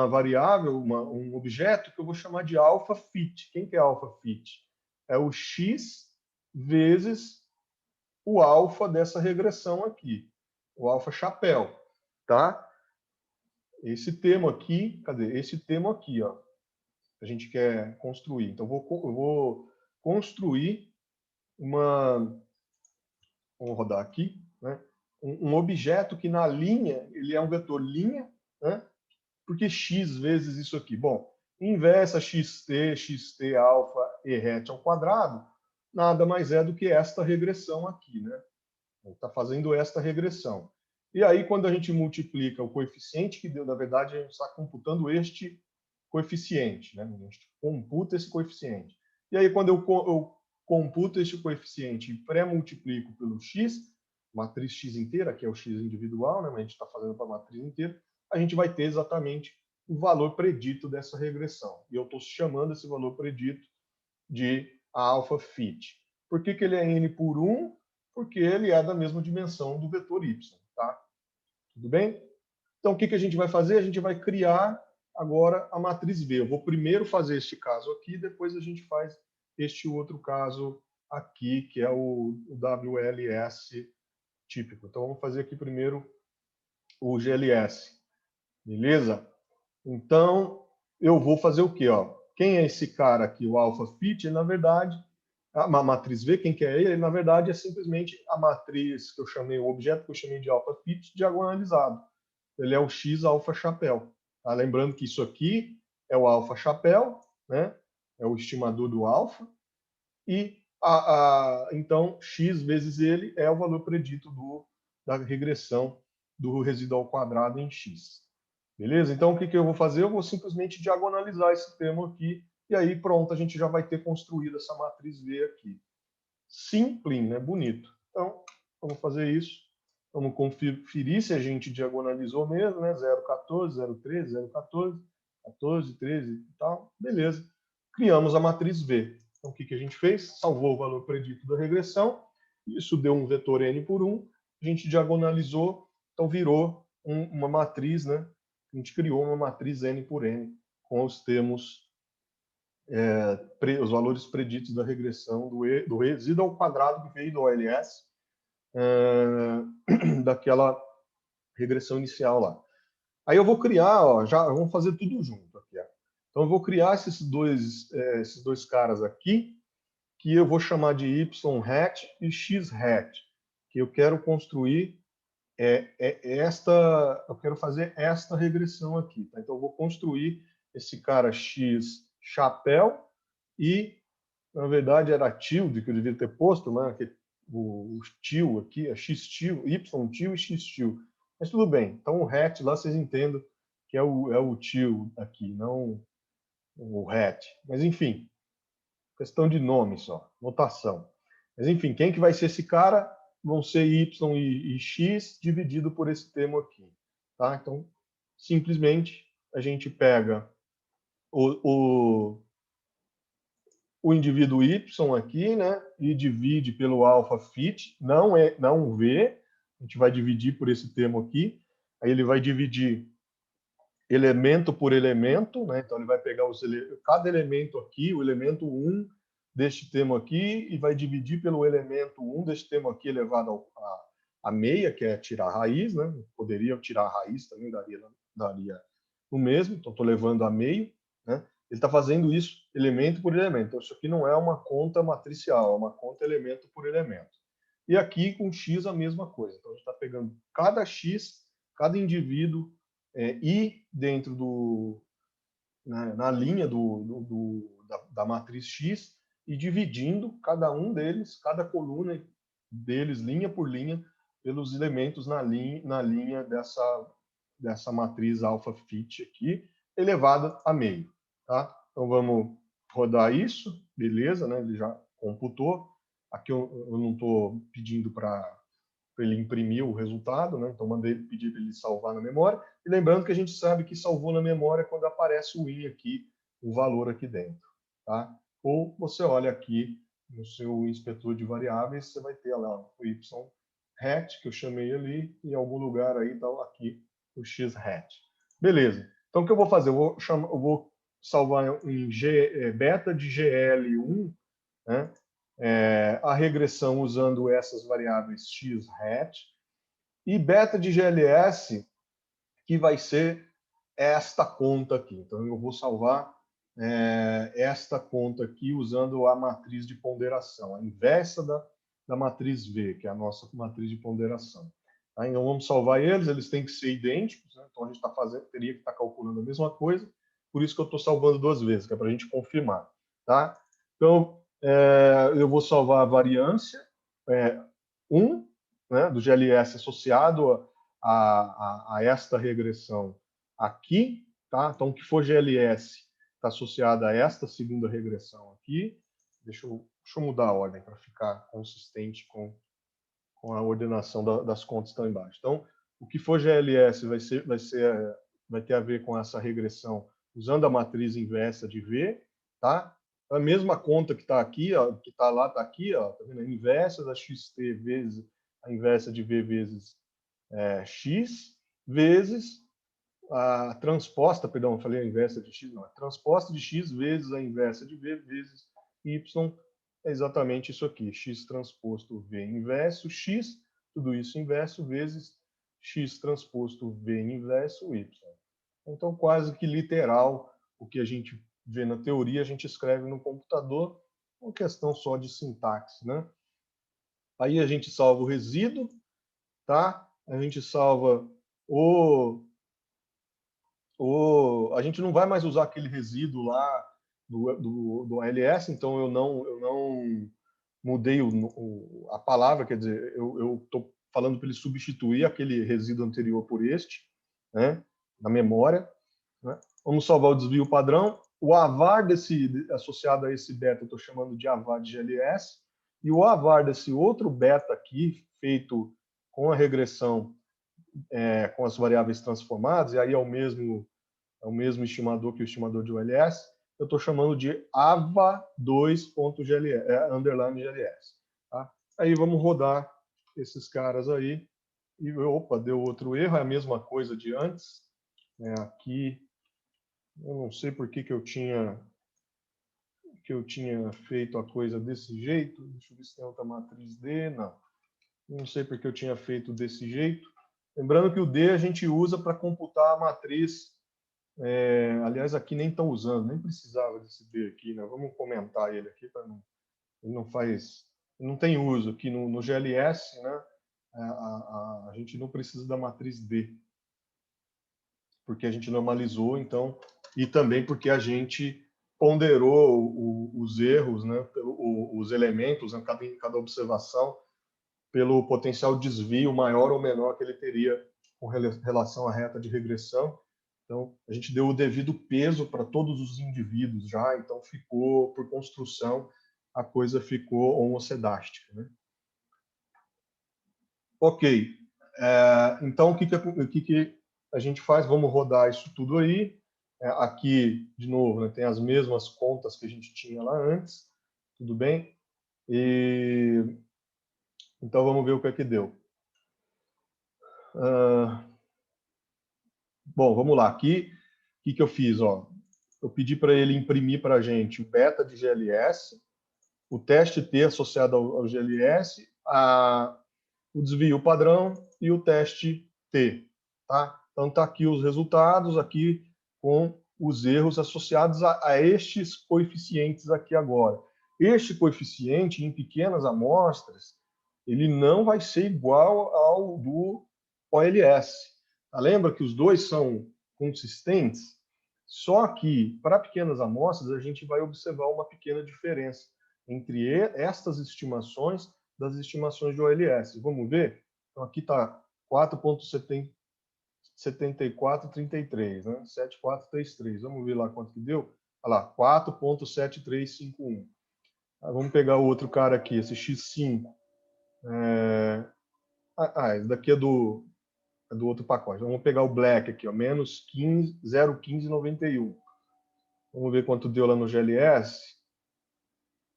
variável, um objeto que eu vou chamar de alpha fit. Quem que é alpha fit? É o x vezes o alfa dessa regressão aqui, o alfa chapéu, tá? Esse termo aqui, cadê? Esse termo aqui, ó, a gente quer construir. Então, eu vou construir vamos rodar aqui, né? Um objeto que na linha, ele é um vetor linha, né? Porque x vezes isso aqui. Bom, inversa xt alfa e het ao quadrado, nada mais é do que esta regressão aqui, né? Está fazendo esta regressão. E aí, quando a gente multiplica o coeficiente que deu, na verdade, a gente está computando este coeficiente, né? A gente computa esse coeficiente. E aí, quando eu computo este coeficiente e pré-multiplico pelo x, matriz x inteira, que é o x individual, né? Mas a gente está fazendo para a matriz inteira, a gente vai ter exatamente o valor predito dessa regressão. E eu estou chamando esse valor predito de alpha fit. Por que ele é n por 1? Porque ele é da mesma dimensão do vetor y. Tá? Tudo bem? Então, o que a gente vai fazer? A gente vai criar agora a matriz V. Eu vou primeiro fazer este caso aqui, depois a gente faz este outro caso aqui, que é o WLS típico. Então, vamos fazer aqui primeiro o GLS. Beleza? Então, eu vou fazer o quê? Ó? Quem é esse cara aqui, o alpha fit? Na verdade, a matriz V, quem que é ele? Na verdade, é simplesmente a matriz que eu chamei, o objeto que eu chamei de alpha fit diagonalizado. Ele é o x alfa chapéu. Tá? Lembrando que isso aqui é o alfa chapéu, né? É o estimador do alfa. E então, x vezes ele é o valor predito da regressão do resíduo ao quadrado em x. Beleza? Então, o que eu vou fazer? Eu vou simplesmente diagonalizar esse termo aqui, e aí pronto, a gente já vai ter construído essa matriz V aqui. Simples, né? Bonito. Então, vamos fazer isso. Vamos conferir se a gente diagonalizou mesmo, né? 0,14, 0,13, 0,14, 14, 13 e tal. Beleza. Criamos a matriz V. Então, o que a gente fez? Salvou o valor predito da regressão. Isso deu um vetor n por 1. A gente diagonalizou, então virou uma matriz, né? A gente criou uma matriz n por n com os termos, os valores preditos da regressão do resíduo ao quadrado que veio do OLS, daquela regressão inicial lá. Aí eu vou criar, ó, já vamos fazer tudo junto aqui. Ó. Então eu vou criar esses dois caras aqui, que eu vou chamar de y hat e x hat, que eu quero construir eu quero fazer esta regressão aqui. Tá? Então eu vou construir esse cara x chapéu e, na verdade, era tilde que eu devia ter posto, né? O til aqui, é x til, y til e x til. Mas tudo bem. Então o hat lá vocês entendem que é o til aqui, não o hat. Mas enfim, questão de nome só, notação. Mas enfim, quem que vai ser esse cara? Vão ser y e x dividido por esse termo aqui. Tá? Então, simplesmente, a gente pega o indivíduo y aqui, né, e divide pelo alpha fit, não v, a gente vai dividir por esse termo aqui, aí ele vai dividir elemento por elemento, né, então ele vai pegar cada elemento aqui, o elemento 1 deste termo aqui, e vai dividir pelo elemento 1 deste termo aqui elevado a meia, que é tirar a raiz, né, poderia tirar a raiz também, daria o mesmo, então estou levando a meio, né, Ele está fazendo isso elemento por elemento. Então, isso aqui não é uma conta matricial, é uma conta elemento por elemento. E aqui com x a mesma coisa. Então, a gente está pegando cada x, cada indivíduo, e dentro na linha da matriz x, e dividindo cada um deles, cada coluna deles, linha por linha, pelos elementos na linha dessa matriz alpha fit aqui, elevada a meio. Tá? Então, vamos rodar isso, beleza, né? Ele já computou. Aqui eu não estou pedindo para ele imprimir o resultado, né? Então, pedi para ele salvar na memória. E lembrando que a gente sabe que salvou na memória quando aparece o i aqui, o valor aqui dentro. Tá? Ou você olha aqui no seu inspetor de variáveis, você vai ter lá o y hat, que eu chamei ali, e em algum lugar aí está aqui o x hat. Beleza. Então, o que eu vou fazer? Eu vou salvar em beta de GL1, né? A regressão usando essas variáveis x hat, e beta de GLS, que vai ser esta conta aqui. Então, eu vou salvar esta conta aqui usando a matriz de ponderação, a inversa da matriz V, que é a nossa matriz de ponderação. Tá? Então, vamos salvar eles têm que ser idênticos, né? Então a gente teria que estar calculando a mesma coisa, por isso que eu estou salvando duas vezes, que é para a gente confirmar. Tá? Então, eu vou salvar a variância 1, né, do GLS associado a esta regressão aqui. Tá? Então, o que for GLS está associado a esta segunda regressão aqui. Deixa eu mudar a ordem para ficar consistente com a ordenação das contas que estão embaixo. Então, o que for GLS vai ter a ver com essa regressão usando a matriz inversa de V, tá? A mesma conta que está aqui, ó, que está lá, está aqui, ó, tá vendo? A inversa da xt vezes a inversa de V vezes x, vezes a transposta, perdão, eu falei a inversa de x, não, a transposta de x vezes a inversa de V vezes y, é exatamente isso aqui, x transposto V inverso x, tudo isso inverso, vezes x transposto V inverso y. Então, quase que literal, o que a gente vê na teoria, a gente escreve no computador, uma questão só de sintaxe, né? Aí a gente salva o resíduo, tá? A gente salva a gente não vai mais usar aquele resíduo lá do ALS, então eu não mudei a palavra, quer dizer, eu estou falando para ele substituir aquele resíduo anterior por este, né, na memória. Né? Vamos salvar o desvio padrão. O avar associado a esse beta eu estou chamando de avar de GLS, e o avar desse outro beta aqui, feito com a regressão com as variáveis transformadas, e aí é o mesmo estimador que o estimador de OLS, eu estou chamando de ava2.gls, underline GLS. Tá? Aí vamos rodar esses caras aí, e opa, deu outro erro, é a mesma coisa de antes. Aqui, eu não sei por que eu tinha feito a coisa desse jeito. Deixa eu ver se tem outra matriz D. Não sei por que eu tinha feito desse jeito. Lembrando que o D a gente usa para computar a matriz. Aliás, aqui nem estão usando, nem precisava desse D aqui, né? Vamos comentar ele aqui para não. Ele não tem uso aqui no GLS, né? A gente não precisa da matriz D, porque a gente normalizou, então, e também porque a gente ponderou os erros, né? Os elementos, né? Cada observação, pelo potencial desvio maior ou menor que ele teria com relação à reta de regressão. Então, a gente deu o devido peso para todos os indivíduos já, então ficou, por construção, a coisa ficou homocedástica. Né? Ok. Então, o que a gente faz? Vamos rodar isso tudo aí. Aqui, de novo, né, tem as mesmas contas que a gente tinha lá antes. Tudo bem? Então, vamos ver o que é que deu. Bom, vamos lá. Aqui, o que eu fiz? Ó, eu pedi para ele imprimir para a gente o beta de GLS, o teste T associado ao GLS, o desvio padrão e o teste T. Tá? Então, está aqui os resultados, aqui com os erros associados a estes coeficientes aqui agora. Este coeficiente, em pequenas amostras, ele não vai ser igual ao do OLS. Lembra que os dois são consistentes? Só que, para pequenas amostras, a gente vai observar uma pequena diferença entre estas estimações das estimações de OLS. Vamos ver? Então, aqui está 4,7433, né? 7433. Vamos ver lá quanto que deu? Olha lá, 4,7351. Vamos pegar o outro cara aqui, esse X5. Esse daqui é do outro pacote. Vamos pegar o Black aqui, ó, menos 0,1591. Vamos ver quanto deu lá no GLS.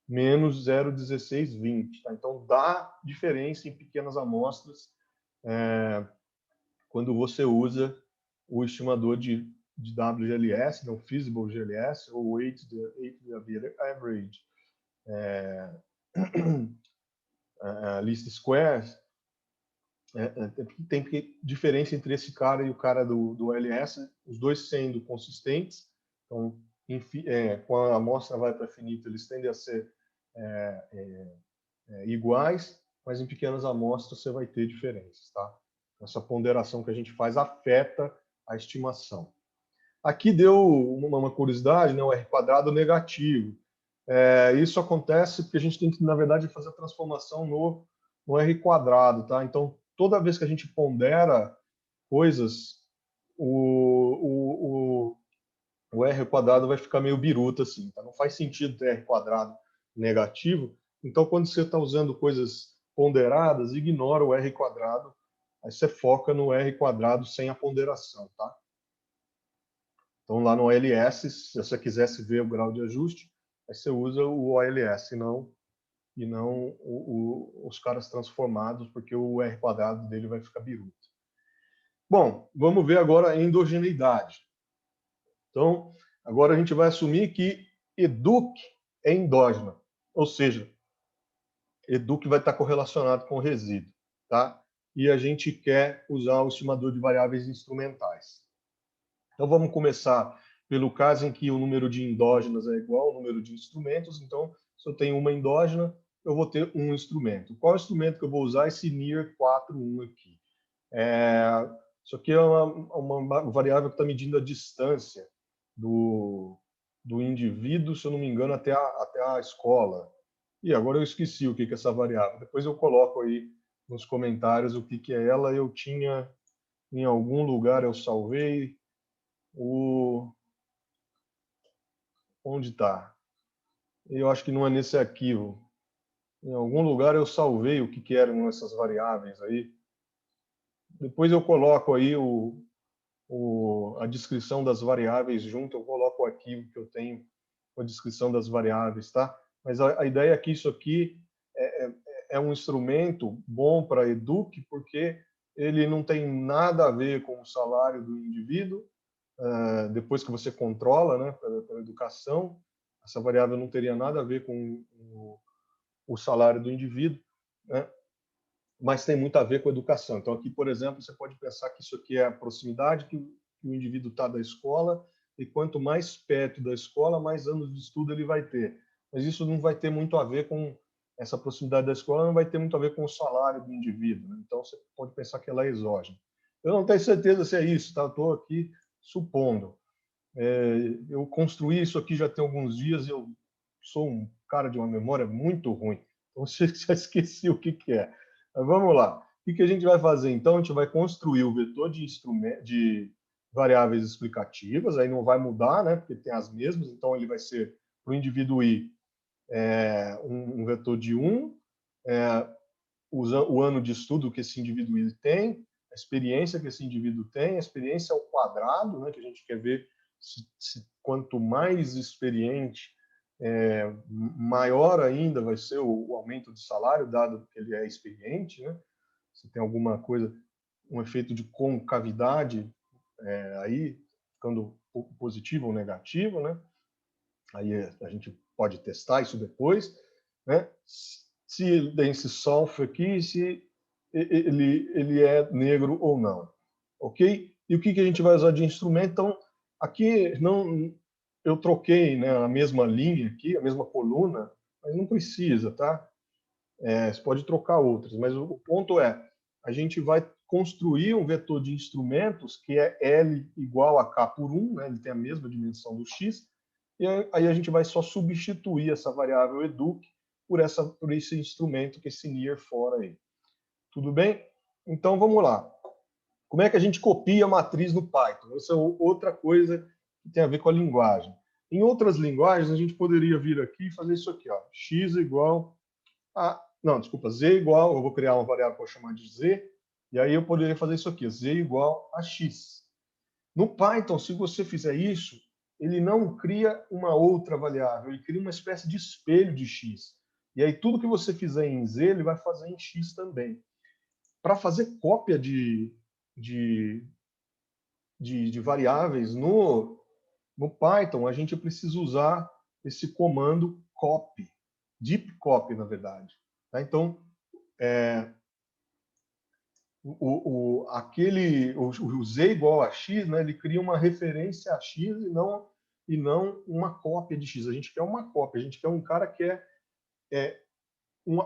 Menos 0,1620. Tá? Então, dá diferença em pequenas amostras quando você usa o estimador de WGLS, não Feasible GLS, ou Weighted Average Least Squares. Tem diferença entre esse cara e o cara do LS, os dois sendo consistentes. Então, quando a amostra vai para finito, eles tendem a ser iguais, mas em pequenas amostras você vai ter diferenças. Tá? Essa ponderação que a gente faz afeta a estimação. Aqui deu uma curiosidade, né, o R² negativo. Isso acontece porque a gente tem que, na verdade, fazer a transformação no R². Tá? Então, toda vez que a gente pondera coisas, o R² vai ficar meio biruta assim. Tá? Não faz sentido ter R² negativo. Então, quando você está usando coisas ponderadas, ignora o R². Aí você foca no R² sem a ponderação. Tá? Então, lá no OLS, se você quisesse ver o grau de ajuste, aí você usa o OLS e não os caras transformados, porque o R² dele vai ficar biruta. Bom, vamos ver agora a endogeneidade. Então, agora a gente vai assumir que EDUC é endógena, ou seja, EDUC vai estar correlacionado com o resíduo, tá? E a gente quer usar o estimador de variáveis instrumentais. Então, vamos começar pelo caso em que o número de endógenas é igual ao número de instrumentos. Então, se eu tenho uma endógena, eu vou ter um instrumento. Qual instrumento que eu vou usar? Esse NIR 41 aqui. Isso aqui é uma variável que está medindo a distância do indivíduo, se eu não me engano, até a escola. E agora eu esqueci o que é essa variável. Depois eu coloco aí nos comentários o que é ela. Eu tinha, em algum lugar, eu salvei onde está? Eu acho que não é nesse arquivo. Em algum lugar eu salvei o que eram essas variáveis aí. Depois eu coloco aí a descrição das variáveis junto, eu coloco o arquivo que eu tenho com a descrição das variáveis, tá? Mas a ideia é que isso aqui é um instrumento bom para EDUC, porque ele não tem nada a ver com o salário do indivíduo. Depois que você controla, né, pela educação, essa variável não teria nada a ver com o salário do indivíduo, né? Mas tem muito a ver com a educação. Então, aqui, por exemplo, você pode pensar que isso aqui é a proximidade que o indivíduo está da escola, e quanto mais perto da escola, mais anos de estudo ele vai ter. Mas isso não vai ter muito a ver com essa proximidade da escola, não vai ter muito a ver com o salário do indivíduo. Né? Então, você pode pensar que ela é exógena. Eu não tenho certeza se é isso, tá? Estou aqui supondo. Eu construí isso aqui já tem alguns dias, eu sou um cara de uma memória muito ruim, então você já esqueci o que é. Mas vamos lá. O que a gente vai fazer? Então, a gente vai construir o vetor de variáveis explicativas, aí não vai mudar, né, porque tem as mesmas, então ele vai ser, para o indivíduo I, um vetor de 1, o ano de estudo que esse indivíduo I tem, a experiência que esse indivíduo tem, a experiência ao quadrado, né, que a gente quer ver quanto mais experiente, maior ainda vai ser o aumento de salário, dado que ele é experiente, né? Se tem alguma coisa, um efeito de concavidade aí, ficando positivo ou negativo, né? Aí a gente pode testar isso depois, né? Se tem esse sulfur aqui, se ele é negro ou não, ok? E o que a gente vai usar de instrumento? Então, Aqui não, eu troquei, né, a mesma linha aqui, a mesma coluna, mas não precisa, tá? Você pode trocar outras, mas o ponto é, a gente vai construir um vetor de instrumentos que é L igual a K por 1, né? Ele tem a mesma dimensão do X, e aí a gente vai só substituir essa variável educ por esse instrumento que é esse near for aí. Tudo bem? Então vamos lá. Como é que a gente copia a matriz no Python? Essa é outra coisa que tem a ver com a linguagem. Em outras linguagens, a gente poderia vir aqui e fazer isso aqui, ó, x igual a... Não, desculpa, z igual, eu vou criar uma variável que eu vou chamar de z, e aí eu poderia fazer isso aqui, z igual a x. No Python, se você fizer isso, ele não cria uma outra variável, ele cria uma espécie de espelho de x. E aí tudo que você fizer em z, ele vai fazer em x também. Para fazer cópia de, de variáveis no Python, a gente precisa usar esse comando copy, deep copy, na verdade. Tá? Então, o z igual a x, né, ele cria uma referência a x e não uma cópia de x. A gente quer uma cópia, a gente quer um cara que é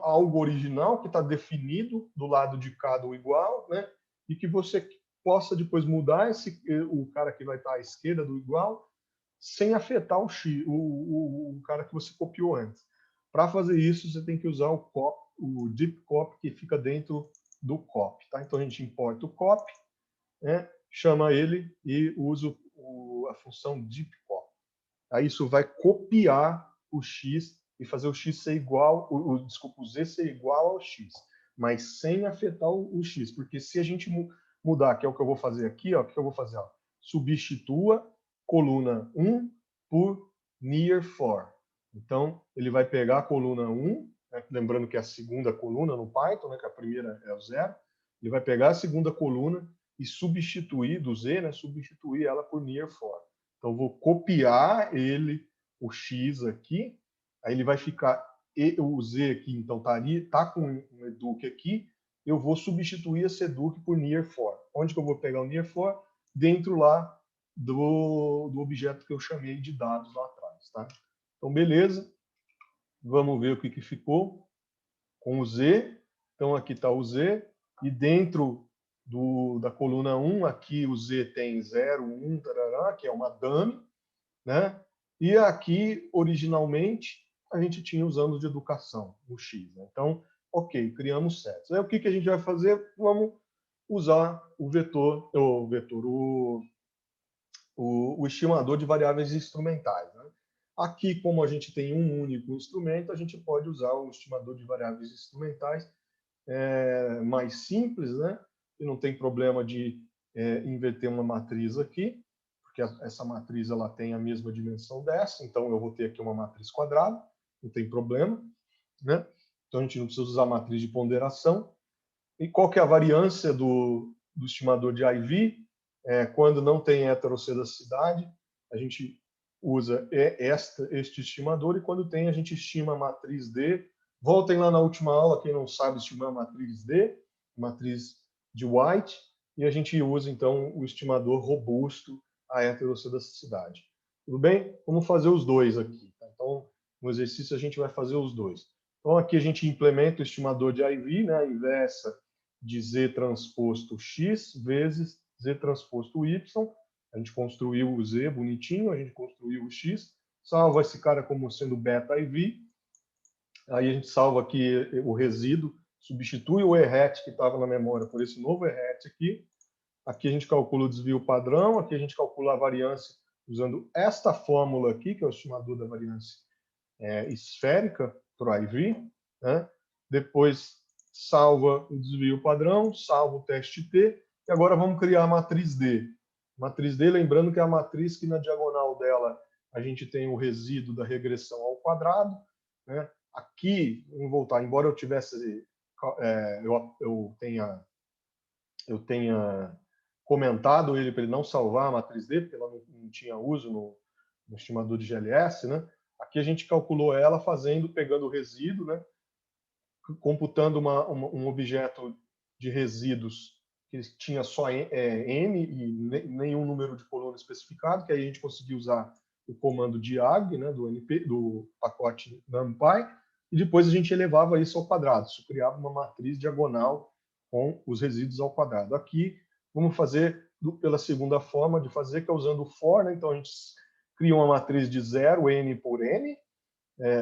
algo original que está definido do lado de cá do igual, né, e que você possa depois mudar o cara que vai estar à esquerda do igual sem afetar o cara que você copiou antes. Para fazer isso, você tem que usar o deep copy que fica dentro do copy. Tá? Então a gente importa o copy, né, chama ele e usa a função deep copy. Aí isso vai copiar o x e fazer o x ser igual, desculpa, o z ser igual ao x, mas sem afetar o x, porque se a gente mudar, que é o que eu vou fazer aqui, ó, o que eu vou fazer? Ó, substitua coluna 1 por near for. Então, ele vai pegar a coluna 1, né, lembrando que é a segunda coluna no Python, né, que a primeira é o 0, ele vai pegar a segunda coluna e substituir do z, né, substituir ela por near for. Então, vou copiar o x aqui, aí ele vai ficar, o z aqui, então tá com um educ aqui, eu vou substituir esse educ por near for. Onde que eu vou pegar o near for? Dentro lá do objeto que eu chamei de dados lá atrás. Tá? Então, beleza. Vamos ver o que ficou com o z. Então, aqui está o z, e dentro da coluna 1, aqui o z tem 0, 1, tarará, que é uma dummy, né? E aqui, originalmente, a gente tinha os anos de educação, o X. Né? Então, ok, criamos sets. Aí o que a gente vai fazer? Vamos usar o estimador de variáveis instrumentais. Né? Aqui, como a gente tem um único instrumento, a gente pode usar o estimador de variáveis instrumentais mais simples, né? E não tem problema de inverter uma matriz aqui, porque essa matriz ela tem a mesma dimensão dessa, então eu vou ter aqui uma matriz quadrada, não tem problema, né? Então a gente não precisa usar a matriz de ponderação. E qual que é a variância do estimador de IV? Quando não tem heterocedaticidade, a gente usa este estimador, e quando tem, a gente estima a matriz D. Voltem lá na última aula, quem não sabe estimar a matriz D, matriz de White, e a gente usa, então, o estimador robusto à heterocedaticidade. Tudo bem? Vamos fazer os dois aqui. Tá? Então, no exercício, a gente vai fazer os dois. Então, aqui a gente implementa o estimador de IV, né, a inversa de Z transposto X vezes Z transposto Y. A gente construiu o Z bonitinho, a gente construiu o X, salva esse cara como sendo beta IV. Aí a gente salva aqui o resíduo, substitui o erret que estava na memória por esse novo erret aqui. Aqui a gente calcula o desvio padrão, aqui a gente calcula a variância usando esta fórmula aqui, que é o estimador da variância esférica para o IV. Né? Depois salva o desvio padrão, salva o teste T, e agora vamos criar a matriz D. Matriz D, lembrando que é a matriz que na diagonal dela a gente tem o resíduo da regressão ao quadrado. Né? Aqui, vamos voltar, embora eu tivesse, eu tenha comentado ele para ele não salvar a matriz D, porque ela não tinha uso no estimador de GLS, né? Aqui a gente calculou ela pegando o resíduo, né? Computando um objeto de resíduos que tinha só n e nenhum número de coluna especificado, que aí a gente conseguiu usar o comando diag, né, do pacote NumPy, e depois a gente elevava isso ao quadrado. Isso criava uma matriz diagonal com os resíduos ao quadrado. Aqui, vamos fazer pela segunda forma de fazer, que é usando o for, né? Então a gente cria uma matriz de 0, n por n.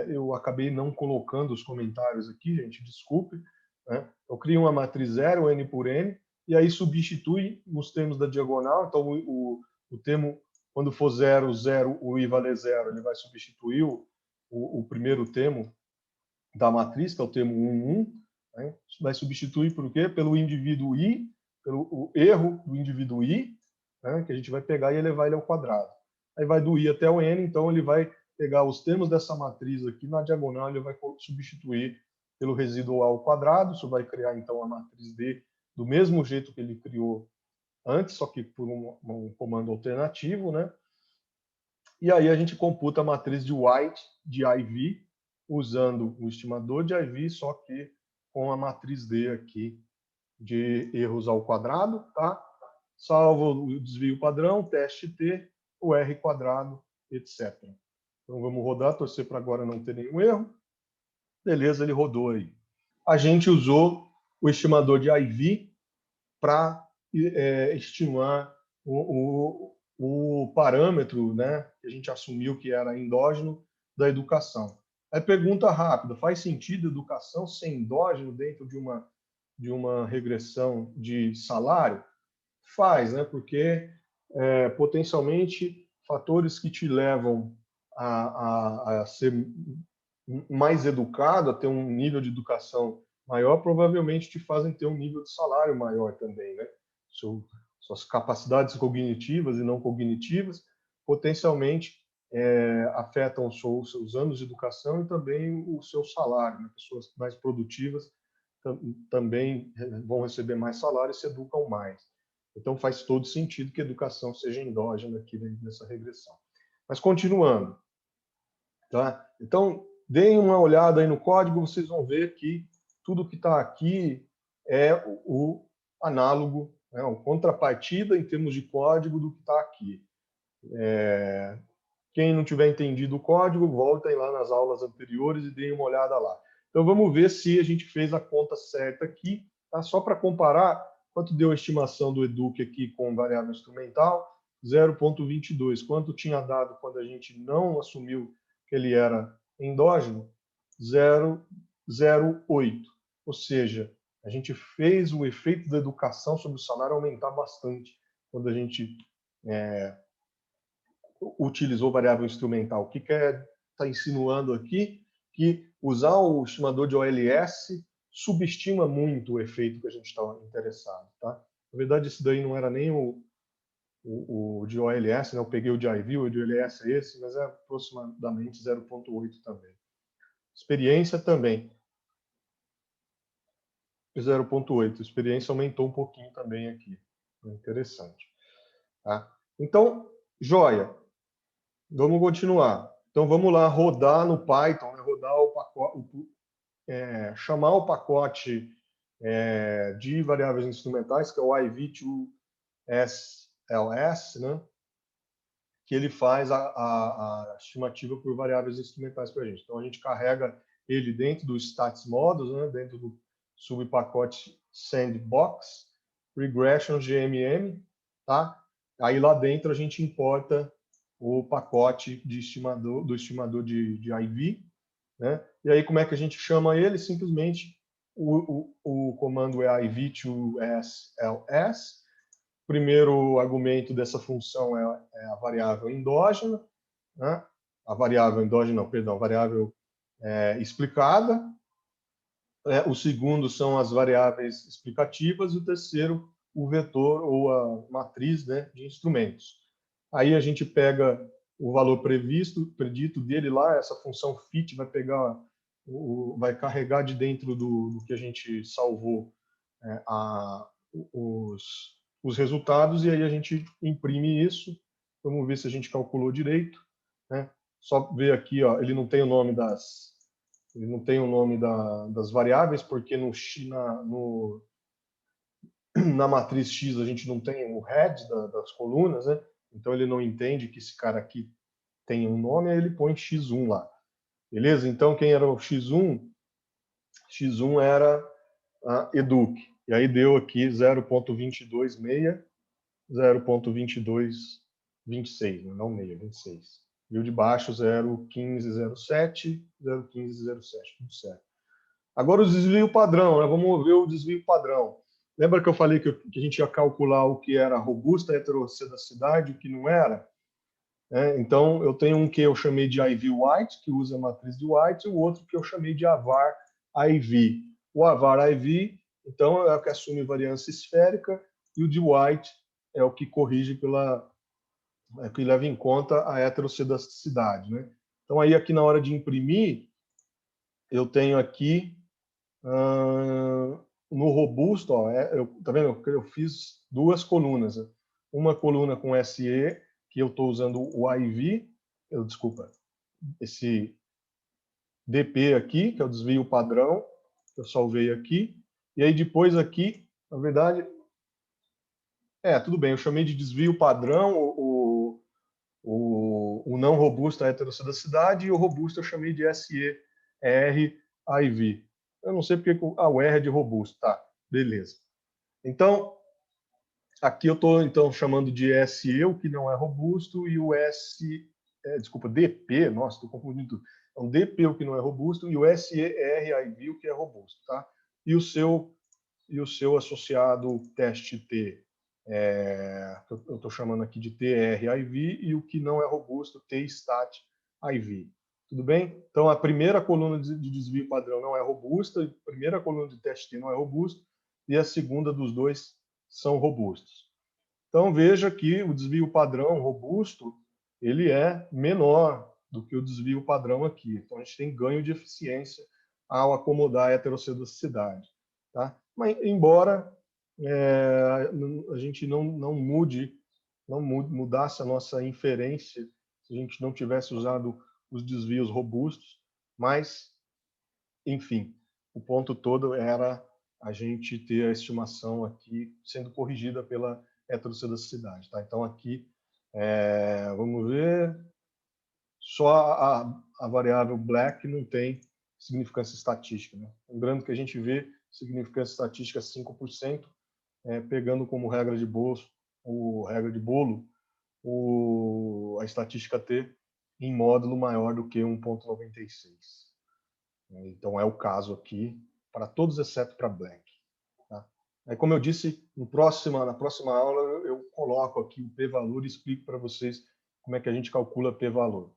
Eu acabei não colocando os comentários aqui, gente, desculpe. Né? Eu crio uma matriz 0, n por n, e aí substitui nos termos da diagonal. Então o termo, quando for 0, 0, o i valer 0, ele vai substituir o primeiro termo da matriz, que é o termo 1, 1. Né? Vai substituir por quê? Pelo indivíduo i, pelo o erro do indivíduo i, né? Que a gente vai pegar e elevar ele ao quadrado. Aí vai do i até o n, então ele vai pegar os termos dessa matriz aqui, na diagonal ele vai substituir pelo resíduo a ao quadrado. Isso vai criar, então, a matriz D do mesmo jeito que ele criou antes, só que por um comando alternativo, né? E aí a gente computa a matriz de White de IV, usando o estimador de IV, só que com a matriz D aqui de erros ao quadrado, tá? Salvo o desvio padrão, teste T, o R quadrado, etc. Então vamos rodar, torcer para agora não ter nenhum erro. Beleza, ele rodou aí. A gente usou o estimador de IV para estimar o parâmetro, né, que a gente assumiu que era endógeno da educação. Aí pergunta rápida: faz sentido educação ser endógeno dentro de uma regressão de salário? Faz, né? Porque potencialmente fatores que te levam a ser mais educado, a ter um nível de educação maior, provavelmente te fazem ter um nível de salário maior também, né? Suas capacidades cognitivas e não cognitivas potencialmente afetam os seus anos de educação e também o seu salário, né? Pessoas mais produtivas também vão receber mais salário e se educam mais. Então faz todo sentido que a educação seja endógena aqui nessa regressão. Mas continuando, tá? Então deem uma olhada aí no código, vocês vão ver que tudo que está aqui é o análogo, né, o contrapartida em termos de código do que está aqui. Quem não tiver entendido o código, voltem lá nas aulas anteriores e deem uma olhada lá. Então vamos ver se a gente fez a conta certa aqui, tá? Só para comparar, quanto deu a estimação do Educ aqui com variável instrumental? 0,22. Quanto tinha dado quando a gente não assumiu que ele era endógeno? 0,08. Ou seja, a gente fez o efeito da educação sobre o salário aumentar bastante quando a gente utilizou variável instrumental. O que está insinuando aqui? Que usar o estimador de OLS subestima muito o efeito que a gente está interessado. Tá? Na verdade, esse daí não era nem o de OLS, né? Eu peguei o de IV, o de OLS é esse, mas é aproximadamente 0,8 também. Experiência também. 0,8. Experiência aumentou um pouquinho também aqui. Interessante. Tá? Então, joia. Vamos continuar. Então, vamos lá rodar no Python, né? Rodar o pacote, chamar o pacote de variáveis instrumentais, que é o IV2SLS, né? Que ele faz a estimativa por variáveis instrumentais para a gente. Então, a gente carrega ele dentro do stats models, né? Dentro do subpacote sandbox, regression GMM, tá? Aí lá dentro a gente importa o pacote de estimador, do estimador de IV, né? E aí como é que a gente chama ele? Simplesmente o comando é IV2SLS. O primeiro argumento dessa função é a variável endógena, né? A variável endógena, não, perdão, variável explicada. O segundo são as variáveis explicativas e o terceiro o vetor ou a matriz, né, de instrumentos. Aí a gente pega o valor predito dele lá, essa função fit vai pegar, vai carregar de dentro do que a gente salvou os resultados e aí a gente imprime isso. Vamos ver se a gente calculou direito, né? Só ver aqui, ó, ele não tem o nome das variáveis, porque no na matriz X a gente não tem o head das colunas, né? Então ele não entende que esse cara aqui tem um nome, aí ele põe X1 lá. Beleza? Então quem era o X1? X1 era a Educ. E aí deu aqui 0.226, 0.2226, não 6, 26. E o de baixo 0.1507, 0.1507, tudo certo. Agora o desvio padrão, né? Vamos ver o desvio padrão. Lembra que eu falei que a gente ia calcular o que era robusta heterocedacidade e o que não era? Então, eu tenho um que eu chamei de IV White, que usa a matriz de White, e o outro que eu chamei de AVAR IV. O AVAR IV, então, é o que assume variância esférica, e o de White é o que corrige que leva em conta a heterocedasticidade, né? Então, aí aqui na hora de imprimir, eu tenho aqui no robusto, ó, tá vendo? Eu fiz duas colunas. Né? Uma coluna com SE, que eu estou usando o IV, desculpa, esse DP aqui, que é o desvio padrão, que eu salvei aqui. E aí depois aqui, na verdade, tudo bem, eu chamei de desvio padrão o não robusto a heterocedacidade e o robusto eu chamei de SE-R-IV. Eu não sei porque o R é de robusto, tá, beleza. Então, aqui eu estou então chamando de SE, o que não é robusto, e o DP, nossa, estou confundindo tudo. Então, DP, o que não é robusto, e o SER-IV, o que é robusto, tá? E o seu associado teste T, eu estou chamando aqui de TR-IV, e o que não é robusto, T-stat-IV. Tudo bem? Então, a primeira coluna de desvio padrão não é robusta, a primeira coluna de teste T não é robusta, e a segunda dos dois são robustos. Então, veja que o desvio padrão robusto, ele é menor do que o desvio padrão aqui. Então, a gente tem ganho de eficiência ao acomodar a heterocedasticidade. Tá? Mas, embora a gente não mudasse a nossa inferência se a gente não tivesse usado os desvios robustos, mas, enfim, o ponto todo era a gente ter a estimação aqui sendo corrigida pela heterocedasticidade. Tá? Então, aqui, vamos ver, só a variável black não tem significância estatística. Né? Lembrando que a gente vê significância estatística 5%, pegando como regra de bolo, a estatística T em módulo maior do que 1.96. Então, é o caso aqui para todos, exceto para black. Tá? Aí, como eu disse, na próxima aula, eu coloco aqui o p-valor e explico para vocês como é que a gente calcula p-valor.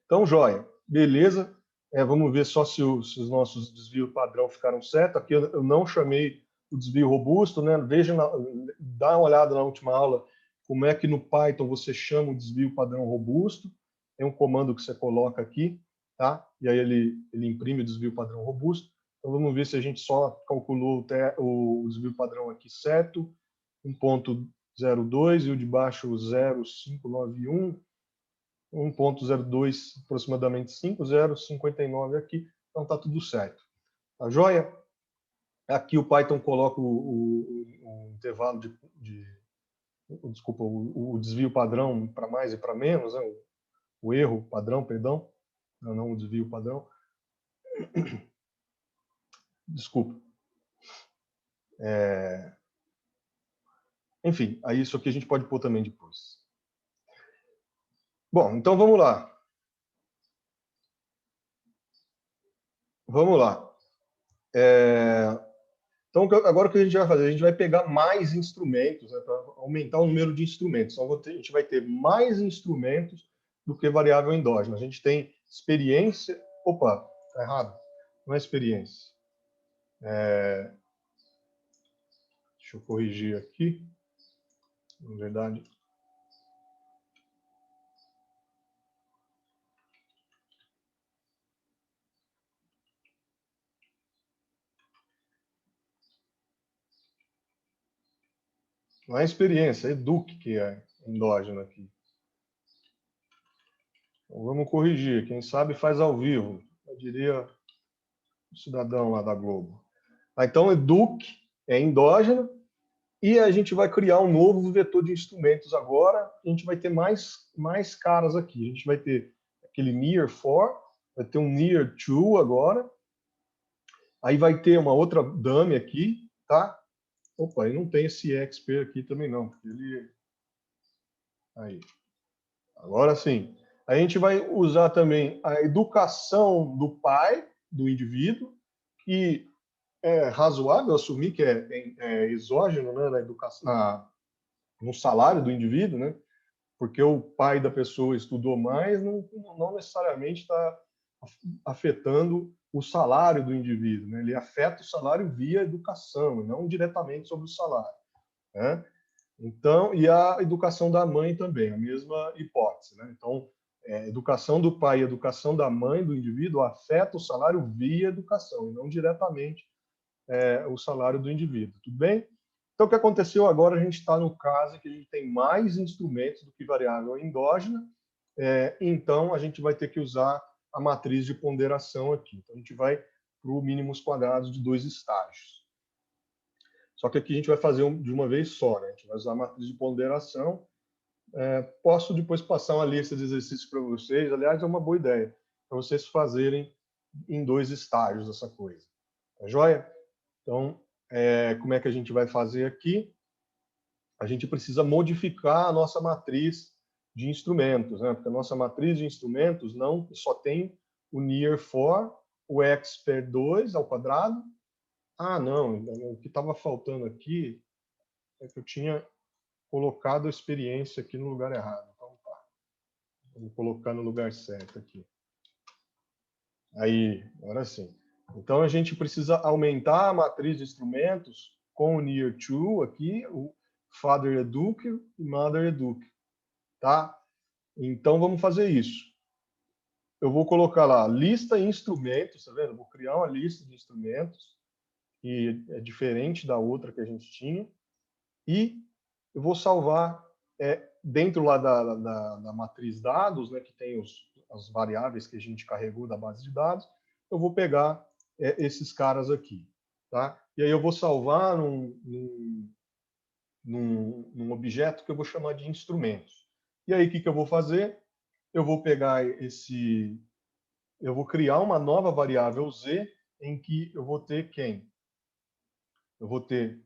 Então, joia. Beleza. Vamos ver só se os nossos desvios padrão ficaram certos. Aqui eu não chamei o desvio robusto, né? Veja, dá uma olhada na última aula como é que no Python você chama o desvio padrão robusto. Tem um comando que você coloca aqui, tá? E aí ele imprime o desvio padrão robusto. Então vamos ver se a gente só calculou o desvio padrão aqui certo. 1.02 e o de baixo 0.591. 1.02 aproximadamente 5, 0.59 aqui, então está tudo certo. Tá joia? Aqui o Python coloca o intervalo desculpa, o desvio padrão para mais e para menos, né? o erro padrão, perdão, não o desvio padrão. Desculpa. Enfim, aí isso aqui a gente pode pôr também depois. Bom, então vamos lá. Vamos lá. Então, agora o que a gente vai fazer? A gente vai pegar mais instrumentos, né, para aumentar o número de instrumentos. Então, a gente vai ter mais instrumentos do que variável endógena. A gente tem experiência... Opa, está errado. Não é experiência. Deixa eu corrigir aqui. Na verdade... Não é experiência, é educ que é endógeno aqui. Então, vamos corrigir. Quem sabe faz ao vivo. Eu diria o cidadão lá da Globo. Então, educ é endógena, e a gente vai criar um novo vetor de instrumentos agora. A gente vai ter mais caras aqui. A gente vai ter aquele near for, vai ter um near to agora. Aí vai ter uma outra dummy aqui, tá? Opa, aí não tem esse expert aqui também não, porque ele... Aí. Agora sim. A gente vai usar também a educação do pai, do indivíduo, que é razoável assumir que é exógeno, né, na educação, no salário do indivíduo, né? Porque o pai da pessoa estudou mais, não necessariamente está afetando o salário do indivíduo, né? Ele afeta o salário via educação, não diretamente sobre o salário, né? Então, e a educação da mãe também, a mesma hipótese, né? Então, educação do pai e educação da mãe do indivíduo afeta o salário via educação, e não diretamente o salário do indivíduo, tudo bem? Então, o que aconteceu agora, a gente está no caso que a gente tem mais instrumentos do que variável endógena, então a gente vai ter que usar a matriz de ponderação aqui. Então, a gente vai para o mínimos quadrados de 2 estágios. Só que aqui a gente vai fazer de uma vez só, né? A gente vai usar a matriz de ponderação. Posso depois passar uma lista de exercícios para vocês. Aliás, é uma boa ideia, para vocês fazerem em 2 estágios essa coisa. Tá joia? Então, como é que a gente vai fazer aqui? A gente precisa modificar a nossa matriz de instrumentos, né? Porque a nossa matriz de instrumentos não só tem o near for, o expert 2 ao quadrado. Ah, não, o que estava faltando aqui é que eu tinha colocado a experiência aqui no lugar errado. Então, tá. Vou colocar no lugar certo aqui. Aí, agora sim. Então, a gente precisa aumentar a matriz de instrumentos com o near to aqui, o father educ e mother educ, tá? Então, vamos fazer isso. Eu vou colocar lá, lista instrumentos, tá vendo? Vou criar uma lista de instrumentos, que é diferente da outra que a gente tinha, e eu vou salvar dentro lá da matriz dados, né, que tem as variáveis que a gente carregou da base de dados, eu vou pegar esses caras aqui, tá? E aí eu vou salvar num objeto que eu vou chamar de instrumentos. E aí o que eu vou fazer? Eu vou pegar eu vou criar uma nova variável z em que eu vou ter quem? Eu vou ter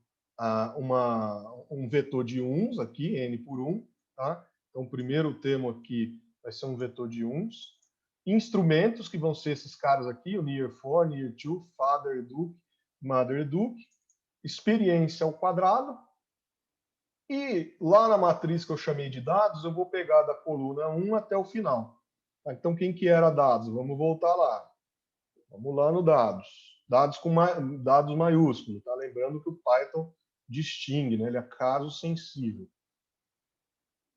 um vetor de uns aqui, n por 1, tá? Então, o primeiro termo aqui vai ser um vetor de uns. Instrumentos, que vão ser esses caras aqui, o near for, near to, father educ, mother educ. Experiência ao quadrado. E lá na matriz que eu chamei de dados, eu vou pegar da coluna 1 até o final. Então, quem que era dados? Vamos voltar lá. Vamos lá no dados. Dados maiúsculos, tá? Lembrando que o Python distingue, né? Ele é caso sensível.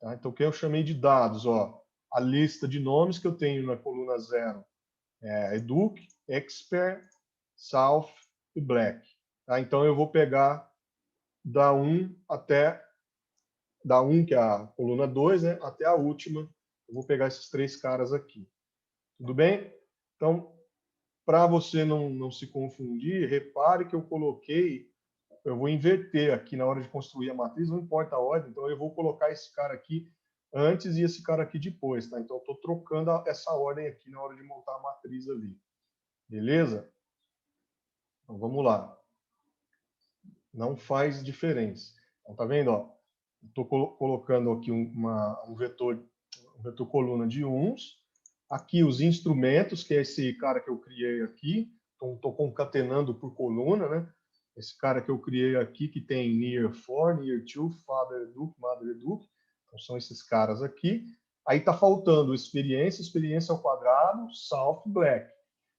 Tá? Então, quem eu chamei de dados, ó, a lista de nomes que eu tenho na coluna 0 é Educ, Expert, South e Black. Tá? Então, eu vou pegar da 1 da 1, que é a coluna 2, né, até a última. Eu vou pegar esses 3 caras aqui. Tudo bem? Então, para você não se confundir, repare que eu vou inverter aqui na hora de construir a matriz, não importa a ordem, então eu vou colocar esse cara aqui antes e esse cara aqui depois, tá? Então eu estou trocando essa ordem aqui na hora de montar a matriz ali. Beleza? Então vamos lá. Não faz diferença. Então tá vendo, ó? Estou colocando aqui um vetor coluna de uns. Aqui os instrumentos, que é esse cara que eu criei aqui. Então, estou concatenando por coluna, né? Esse cara que eu criei aqui, que tem near for, near to, father educ, mother educ. Então, são esses caras aqui. Aí está faltando experiência ao quadrado, south, black.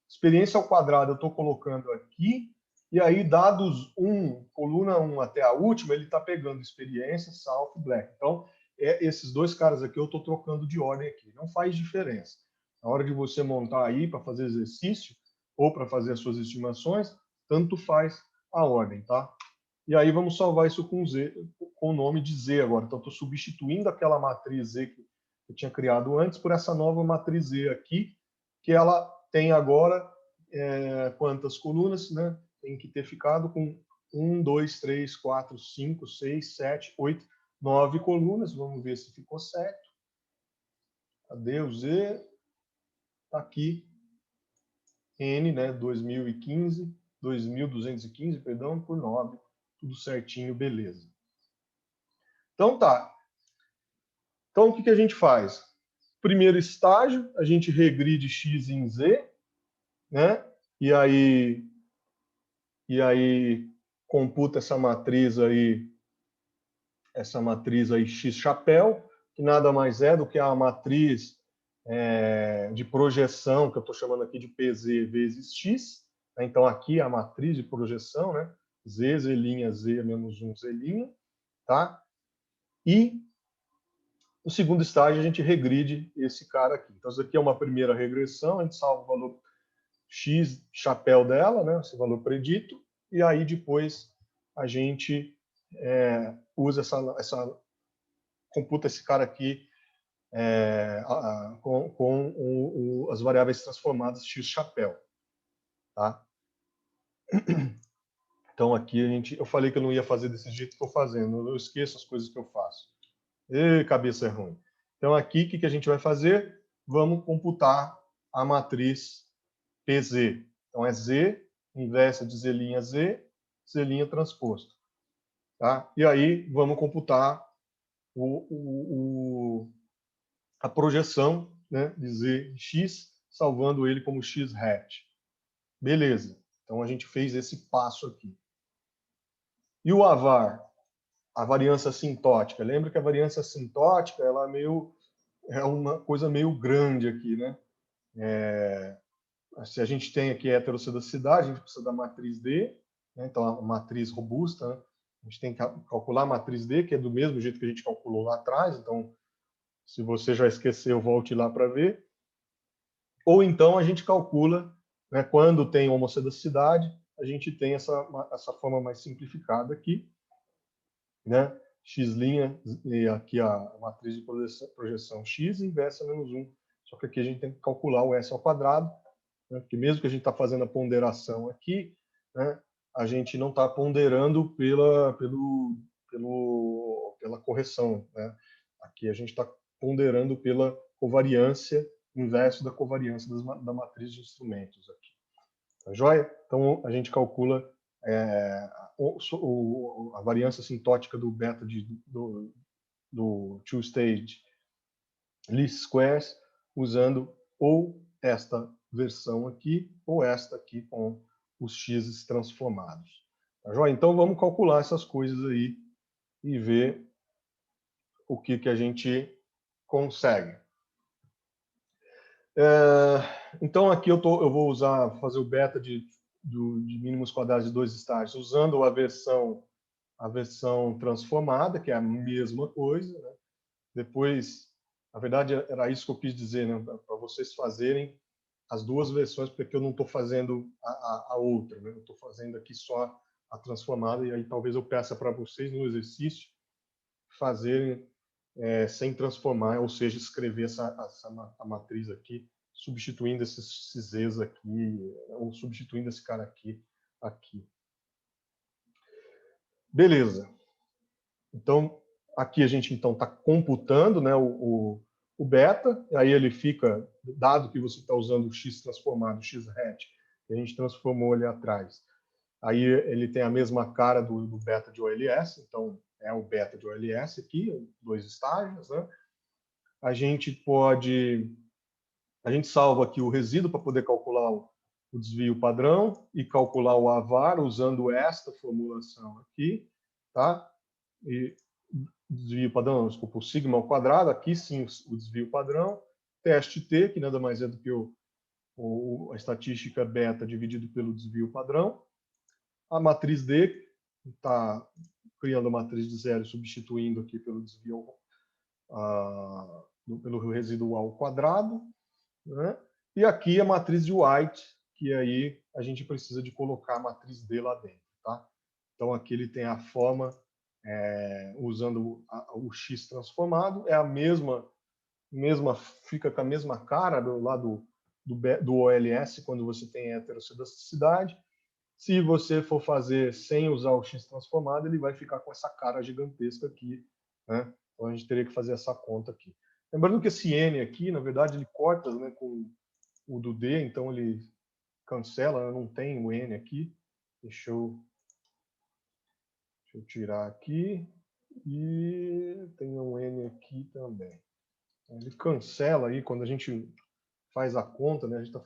Experiência ao quadrado eu estou colocando aqui. E aí, dados 1, coluna 1 até a última, ele está pegando experiência, south, black. Então, esses 2 caras aqui eu estou trocando de ordem aqui. Não faz diferença. Na hora de você montar aí para fazer exercício ou para fazer as suas estimações, tanto faz a ordem, tá? E aí vamos salvar isso com Z, com o nome de Z agora. Então, estou substituindo aquela matriz Z que eu tinha criado antes por essa nova matriz Z aqui, que ela tem agora quantas colunas, né? Tem que ter ficado com 1, 2, 3, 4, 5, 6, 7, 8, 9 colunas. Vamos ver se ficou certo. Cadê o Z? Está aqui. N, né? 2015, 2.215, perdão, por 9. Tudo certinho, beleza. Então tá. Então o que a gente faz? Primeiro estágio, a gente regride X em Z, né? E aí computa essa matriz aí X chapéu, que nada mais é do que a matriz de projeção, que eu estou chamando aqui de PZ vezes X. Né? Então, aqui é a matriz de projeção, né? Z, Z', Z menos 1, Z'. Tá? E no segundo estágio, a gente regride esse cara aqui. Então, isso aqui é uma primeira regressão, a gente salva o valor X chapéu dela, né? Esse valor predito, e aí depois a gente usa computa esse cara aqui com as variáveis transformadas x chapéu, tá? Então aqui eu falei que eu não ia fazer desse jeito que estou fazendo, eu esqueço as coisas que eu faço. Cabeça é ruim. Então aqui o que a gente vai fazer? Vamos computar a matriz PZ. Então é Z inversa de Z', Z' transposto. Tá? E aí vamos computar a projeção, né, de Z em X, salvando ele como X hat. Beleza. Então a gente fez esse passo aqui. E o avar? A variância assintótica. Lembra que a variância assintótica ela é uma coisa meio grande aqui, né? Se a gente tem aqui a heterocidacidade, a gente precisa da matriz D, né? Então a matriz robusta, né? A gente tem que calcular a matriz D, que é do mesmo jeito que a gente calculou lá atrás. Então, se você já esqueceu, volte lá para ver. Ou então a gente calcula, né, quando tem homocedaticidade, a gente tem essa forma mais simplificada aqui, né? X' e aqui a matriz de projeção x inversa menos 1. Só que aqui a gente tem que calcular o S ao quadrado, né? Porque mesmo que a gente está fazendo a ponderação aqui, né, a gente não está ponderando pela correção, né? Aqui a gente está ponderando pela covariância, inverso da covariância da matriz de instrumentos aqui. Tá joia? Então a gente calcula a variância assintótica do beta do two-stage least squares usando ou esta versão aqui ou esta aqui com os x's transformados. Tá joia? Então vamos calcular essas coisas aí e ver o que a gente consegue. Então aqui eu vou fazer o beta de mínimos quadrados de 2 estágios usando a versão transformada, que é a mesma coisa, né? Depois, na verdade, era isso que eu quis dizer, né? Para vocês fazerem as duas versões, porque eu não estou fazendo a outra, né? Eu estou fazendo aqui só a transformada, e aí talvez eu peça para vocês no exercício fazerem sem transformar, ou seja, escrever a matriz aqui, substituindo esses Z's aqui, ou substituindo esse cara aqui. Beleza. Então, aqui a gente então está computando, né, o beta, e aí ele fica, dado que você está usando o x transformado, o x hat, que a gente transformou ali atrás, aí ele tem a mesma cara do beta de OLS, então é o beta de OLS aqui, 2 estágios, né? A gente salva aqui o resíduo para poder calcular o desvio padrão e calcular o avar usando esta formulação aqui, tá? E desvio padrão, desculpa, o sigma ao quadrado, aqui sim o desvio padrão, teste T, que nada mais é do que a estatística beta dividido pelo desvio padrão, a matriz D, está criando a matriz de zero, substituindo aqui pelo desvio, pelo residual ao quadrado, né? E aqui a matriz de White, que aí a gente precisa de colocar a matriz D lá dentro, tá? Então aqui ele tem a forma usando o X transformado, é a mesma, fica com a mesma cara do OLS quando você tem heterocidacidade, Se você for fazer sem usar o x transformado, ele vai ficar com essa cara gigantesca aqui, né? Então a gente teria que fazer essa conta aqui. Lembrando que esse n aqui, na verdade, ele corta, né, com o do d, então ele cancela, não tem o n aqui. Deixa eu tirar aqui. E tem um n aqui também. Ele cancela aí quando a gente faz a conta, né? A gente está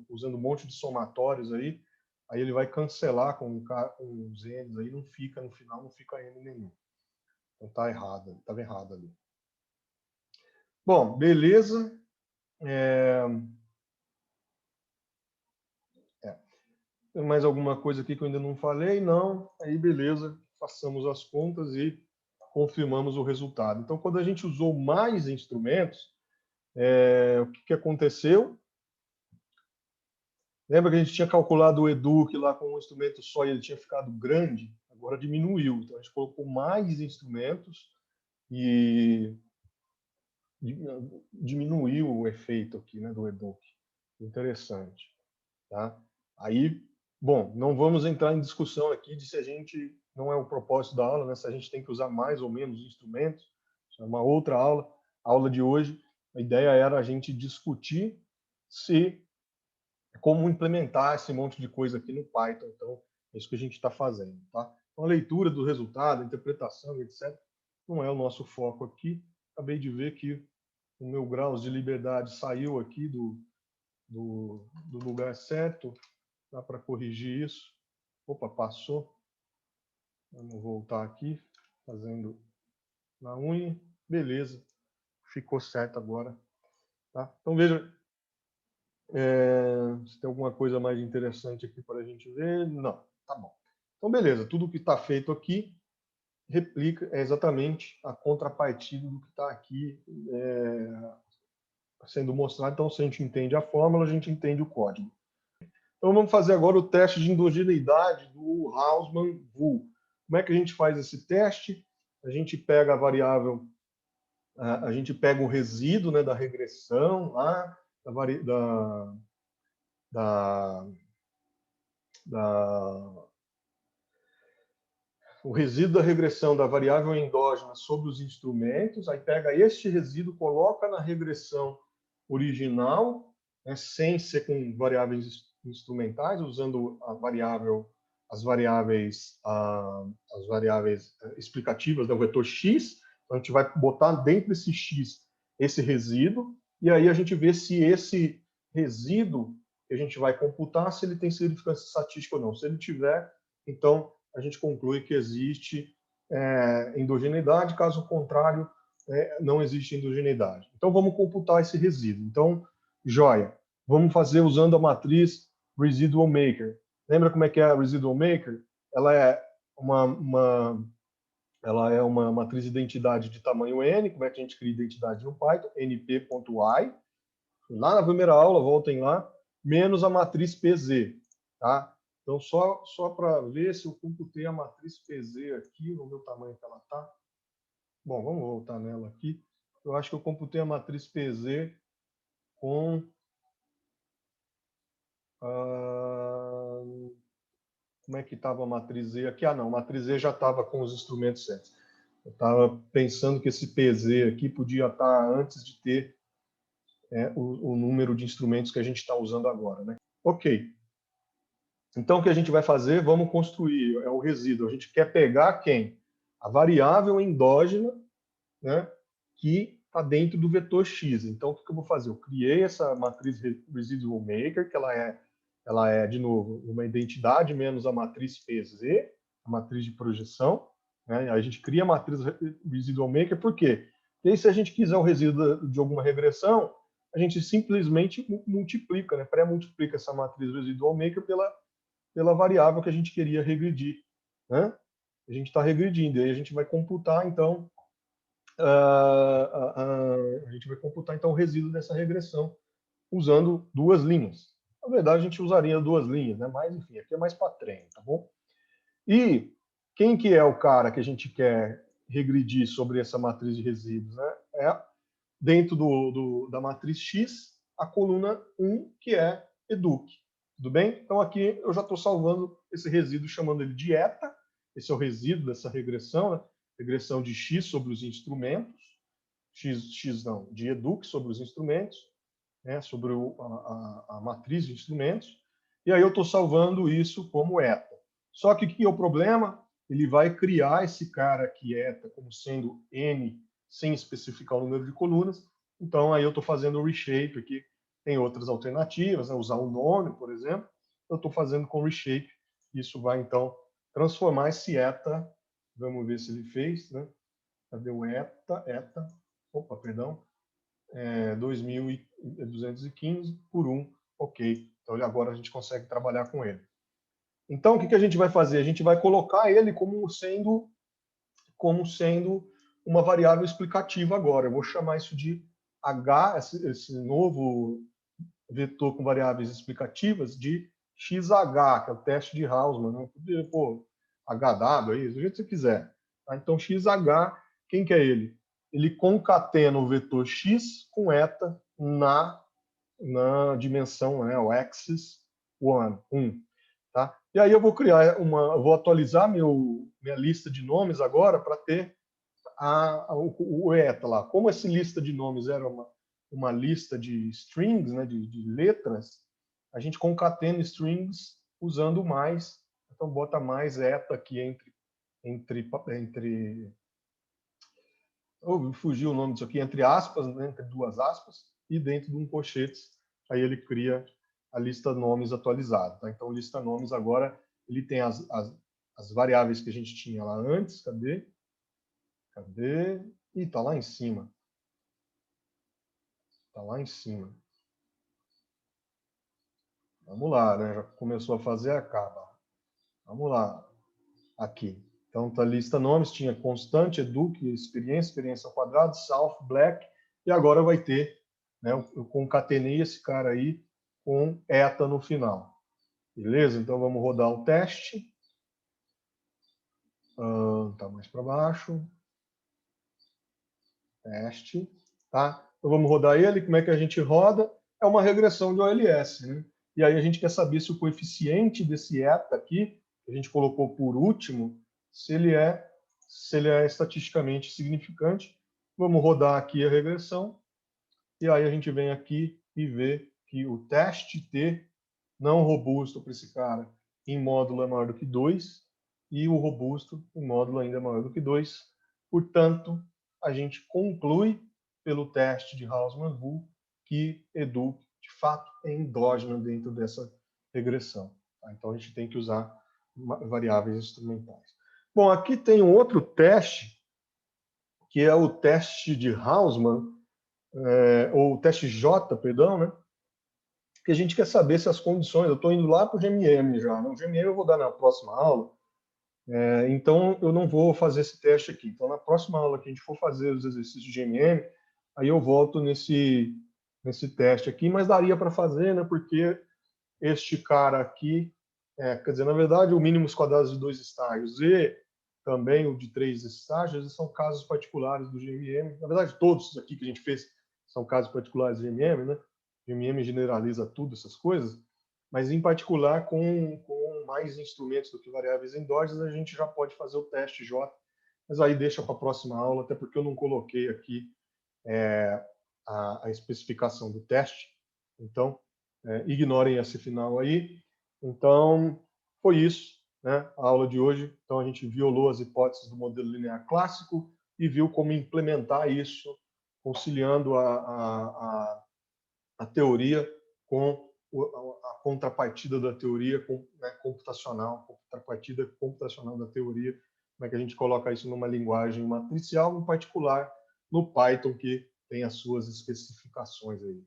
usando um monte de somatórios aí ele vai cancelar com os n's aí, não fica no final, não fica n nenhum. Então tá errado, estava errado ali. Bom, beleza. Tem mais alguma coisa aqui que eu ainda não falei? Não. Aí beleza, façamos as contas e confirmamos o resultado. Então, quando a gente usou mais instrumentos, o que aconteceu? Lembra que a gente tinha calculado o Educ lá com um instrumento só e ele tinha ficado grande? Agora diminuiu. Então a gente colocou mais instrumentos e diminuiu o efeito aqui, né, do Educ. Interessante. Tá? Aí, bom, não vamos entrar em discussão aqui de se a gente, não é o propósito da aula, né, se a gente tem que usar mais ou menos instrumentos. Isso é uma outra aula. A aula de hoje, a ideia era a gente discutir como implementar esse monte de coisa aqui no Python. Então, é isso que a gente está fazendo. Tá? Então, a leitura do resultado, a interpretação, etc., não é o nosso foco aqui. Acabei de ver que o meu grau de liberdade saiu aqui do lugar certo. Dá para corrigir isso. Opa, passou. Vamos voltar aqui, fazendo na unha. Beleza. Ficou certo agora. Tá? Então, veja, se tem alguma coisa mais interessante aqui para a gente ver. Não, tá bom. Então, beleza. Tudo que está feito aqui replica exatamente a contrapartida do que está aqui sendo mostrado. Então, se a gente entende a fórmula, a gente entende o código. Então, vamos fazer agora o teste de endogeneidade do Hausmann-Wu. Como é que a gente faz esse teste? A gente pega a variável, a gente pega o resíduo, né, da regressão lá, o resíduo da regressão da variável endógena sobre os instrumentos, aí pega este resíduo, coloca na regressão original, né, sem ser com variáveis instrumentais, usando as variáveis explicativas do vetor x. Então, a gente vai botar dentro desse x esse resíduo, e aí a gente vê se esse resíduo que a gente vai computar, se ele tem significância estatística ou não. Se ele tiver, então a gente conclui que existe endogeneidade, caso contrário, não existe endogeneidade. Então, vamos computar esse resíduo. Então, joia, vamos fazer usando a matriz Residual Maker. Lembra como é que é a Residual Maker? Ela é uma matriz de identidade de tamanho n. Como é que a gente cria identidade no Python? np.i. Lá na primeira aula, voltem lá, menos a matriz pz. Tá? Então, só para ver se eu computei a matriz PZ aqui, no meu tamanho que ela está. Bom, vamos voltar nela aqui. Eu acho que eu computei a matriz PZ com... como é que estava a matriz E aqui? Ah, não, a matriz E já estava com os instrumentos certos. Eu estava pensando que esse PZ aqui podia estar antes de ter o número de instrumentos que a gente está usando agora. Né? Ok. Então, o que a gente vai fazer? Vamos construir o resíduo. A gente quer pegar quem? A variável endógena, né, que está dentro do vetor x. Então, o que eu vou fazer? Eu criei essa matriz Residual Maker, que ela é, de novo, uma identidade menos a matriz PZ, a matriz de projeção. Né? A gente cria a matriz Residual Maker, por quê? Porque aí, se a gente quiser o resíduo de alguma regressão, a gente simplesmente multiplica, né? Pré-multiplica essa matriz Residual Maker pela variável que a gente queria regredir. Né? A gente está regredindo, e aí a gente vai computar, então, o resíduo dessa regressão usando duas linhas. Na verdade, a gente usaria duas linhas, né? Mas, enfim, aqui é mais para treino, tá bom? E quem que é o cara que a gente quer regredir sobre essa matriz de resíduos? Né? É dentro da matriz X, a coluna 1, que é Educ. Tudo bem? Então aqui eu já estou salvando esse resíduo, chamando ele de eta. Esse é o resíduo dessa regressão, né? Regressão de x sobre os instrumentos, x não, de educ sobre os instrumentos, né? Sobre a matriz de instrumentos. E aí eu estou salvando isso como eta. Só que o que é o problema? Ele vai criar esse cara aqui, eta, como sendo n, sem especificar o número de colunas. Então aí eu estou fazendo o reshape aqui. Tem outras alternativas, né? Usar o nome, por exemplo. Eu estou fazendo com reshape. Isso vai, então, transformar esse eta. Vamos ver se ele fez, né? Cadê o eta? Eta. Opa, perdão. 2.215 por 1. Ok. Então, agora a gente consegue trabalhar com ele. Então, o que a gente vai fazer? A gente vai colocar ele como sendo uma variável explicativa agora. Eu vou chamar isso de H, esse novo vetor com variáveis explicativas, de XH, que é o teste de Hausmann. Né? Pô, HW, aí, do jeito que você quiser. Tá? Então, XH, quem que é ele? Ele concatena o vetor x com eta na dimensão, né, o axis 1. Tá? E aí eu vou vou atualizar minha lista de nomes agora para ter o eta lá. Como essa lista de nomes era uma lista de strings, né, de letras, a gente concatena strings usando mais. Então bota mais eta aqui entre fugiu o nome disso aqui, entre aspas, né, entre duas aspas, e dentro de um colchetes, aí ele cria a lista nomes atualizada. Tá? Então, lista nomes agora, ele tem as variáveis que a gente tinha lá antes. Cadê? Ih, tá lá em cima. Tá lá em cima. Vamos lá, né? Já começou a fazer, acaba. Vamos lá. Aqui. Então, tá a lista nomes, tinha constante, educ, experiência ao quadrado, south, black, e agora vai ter, né? Eu concatenei esse cara aí com eta no final. Beleza? Então, vamos rodar o teste. Tá mais para baixo. Teste. Tá? Então, vamos rodar ele. Como é que a gente roda? É uma regressão de OLS, né? E aí a gente quer saber se o coeficiente desse eta aqui, que a gente colocou por último, se ele é estatisticamente significante. Vamos rodar aqui a regressão. E aí a gente vem aqui e vê que o teste T não robusto para esse cara em módulo é maior do que 2 e o robusto em módulo ainda é maior do que 2. Portanto, a gente conclui pelo teste de Hausmann-Vu que educ, de fato, é endógena dentro dessa regressão. Tá? Então, a gente tem que usar variáveis instrumentais. Bom, aqui tem um outro teste, que é o teste de Hausmann, ou o teste J, perdão, né? Que a gente quer saber se as condições... Eu estou indo lá para o GMM já. Né? O GMM eu vou dar na próxima aula, então eu não vou fazer esse teste aqui. Então, na próxima aula que a gente for fazer os exercícios de GMM, aí eu volto nesse teste aqui, mas daria para fazer, né? Porque este cara aqui, quer dizer, na verdade, o mínimos quadrados de 2 estágios e também o de 3 estágios, eles são casos particulares do GMM. Na verdade, todos aqui que a gente fez são casos particulares do GMM, né? O GMM generaliza tudo, essas coisas, mas em particular com mais instrumentos do que variáveis endógenas, a gente já pode fazer o teste J, mas aí deixa para a próxima aula, até porque eu não coloquei aqui a especificação do teste. Então, ignorem esse final aí. Então, foi isso, né? A aula de hoje. Então, a gente violou as hipóteses do modelo linear clássico e viu como implementar isso, conciliando a teoria com a contrapartida da teoria computacional, contrapartida computacional da teoria, como é que a gente coloca isso numa linguagem matricial, em particular no Python, que tem as suas especificações aí.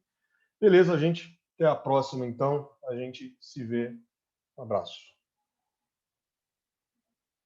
Beleza, gente? Até a próxima, então. A gente se vê. Um abraço.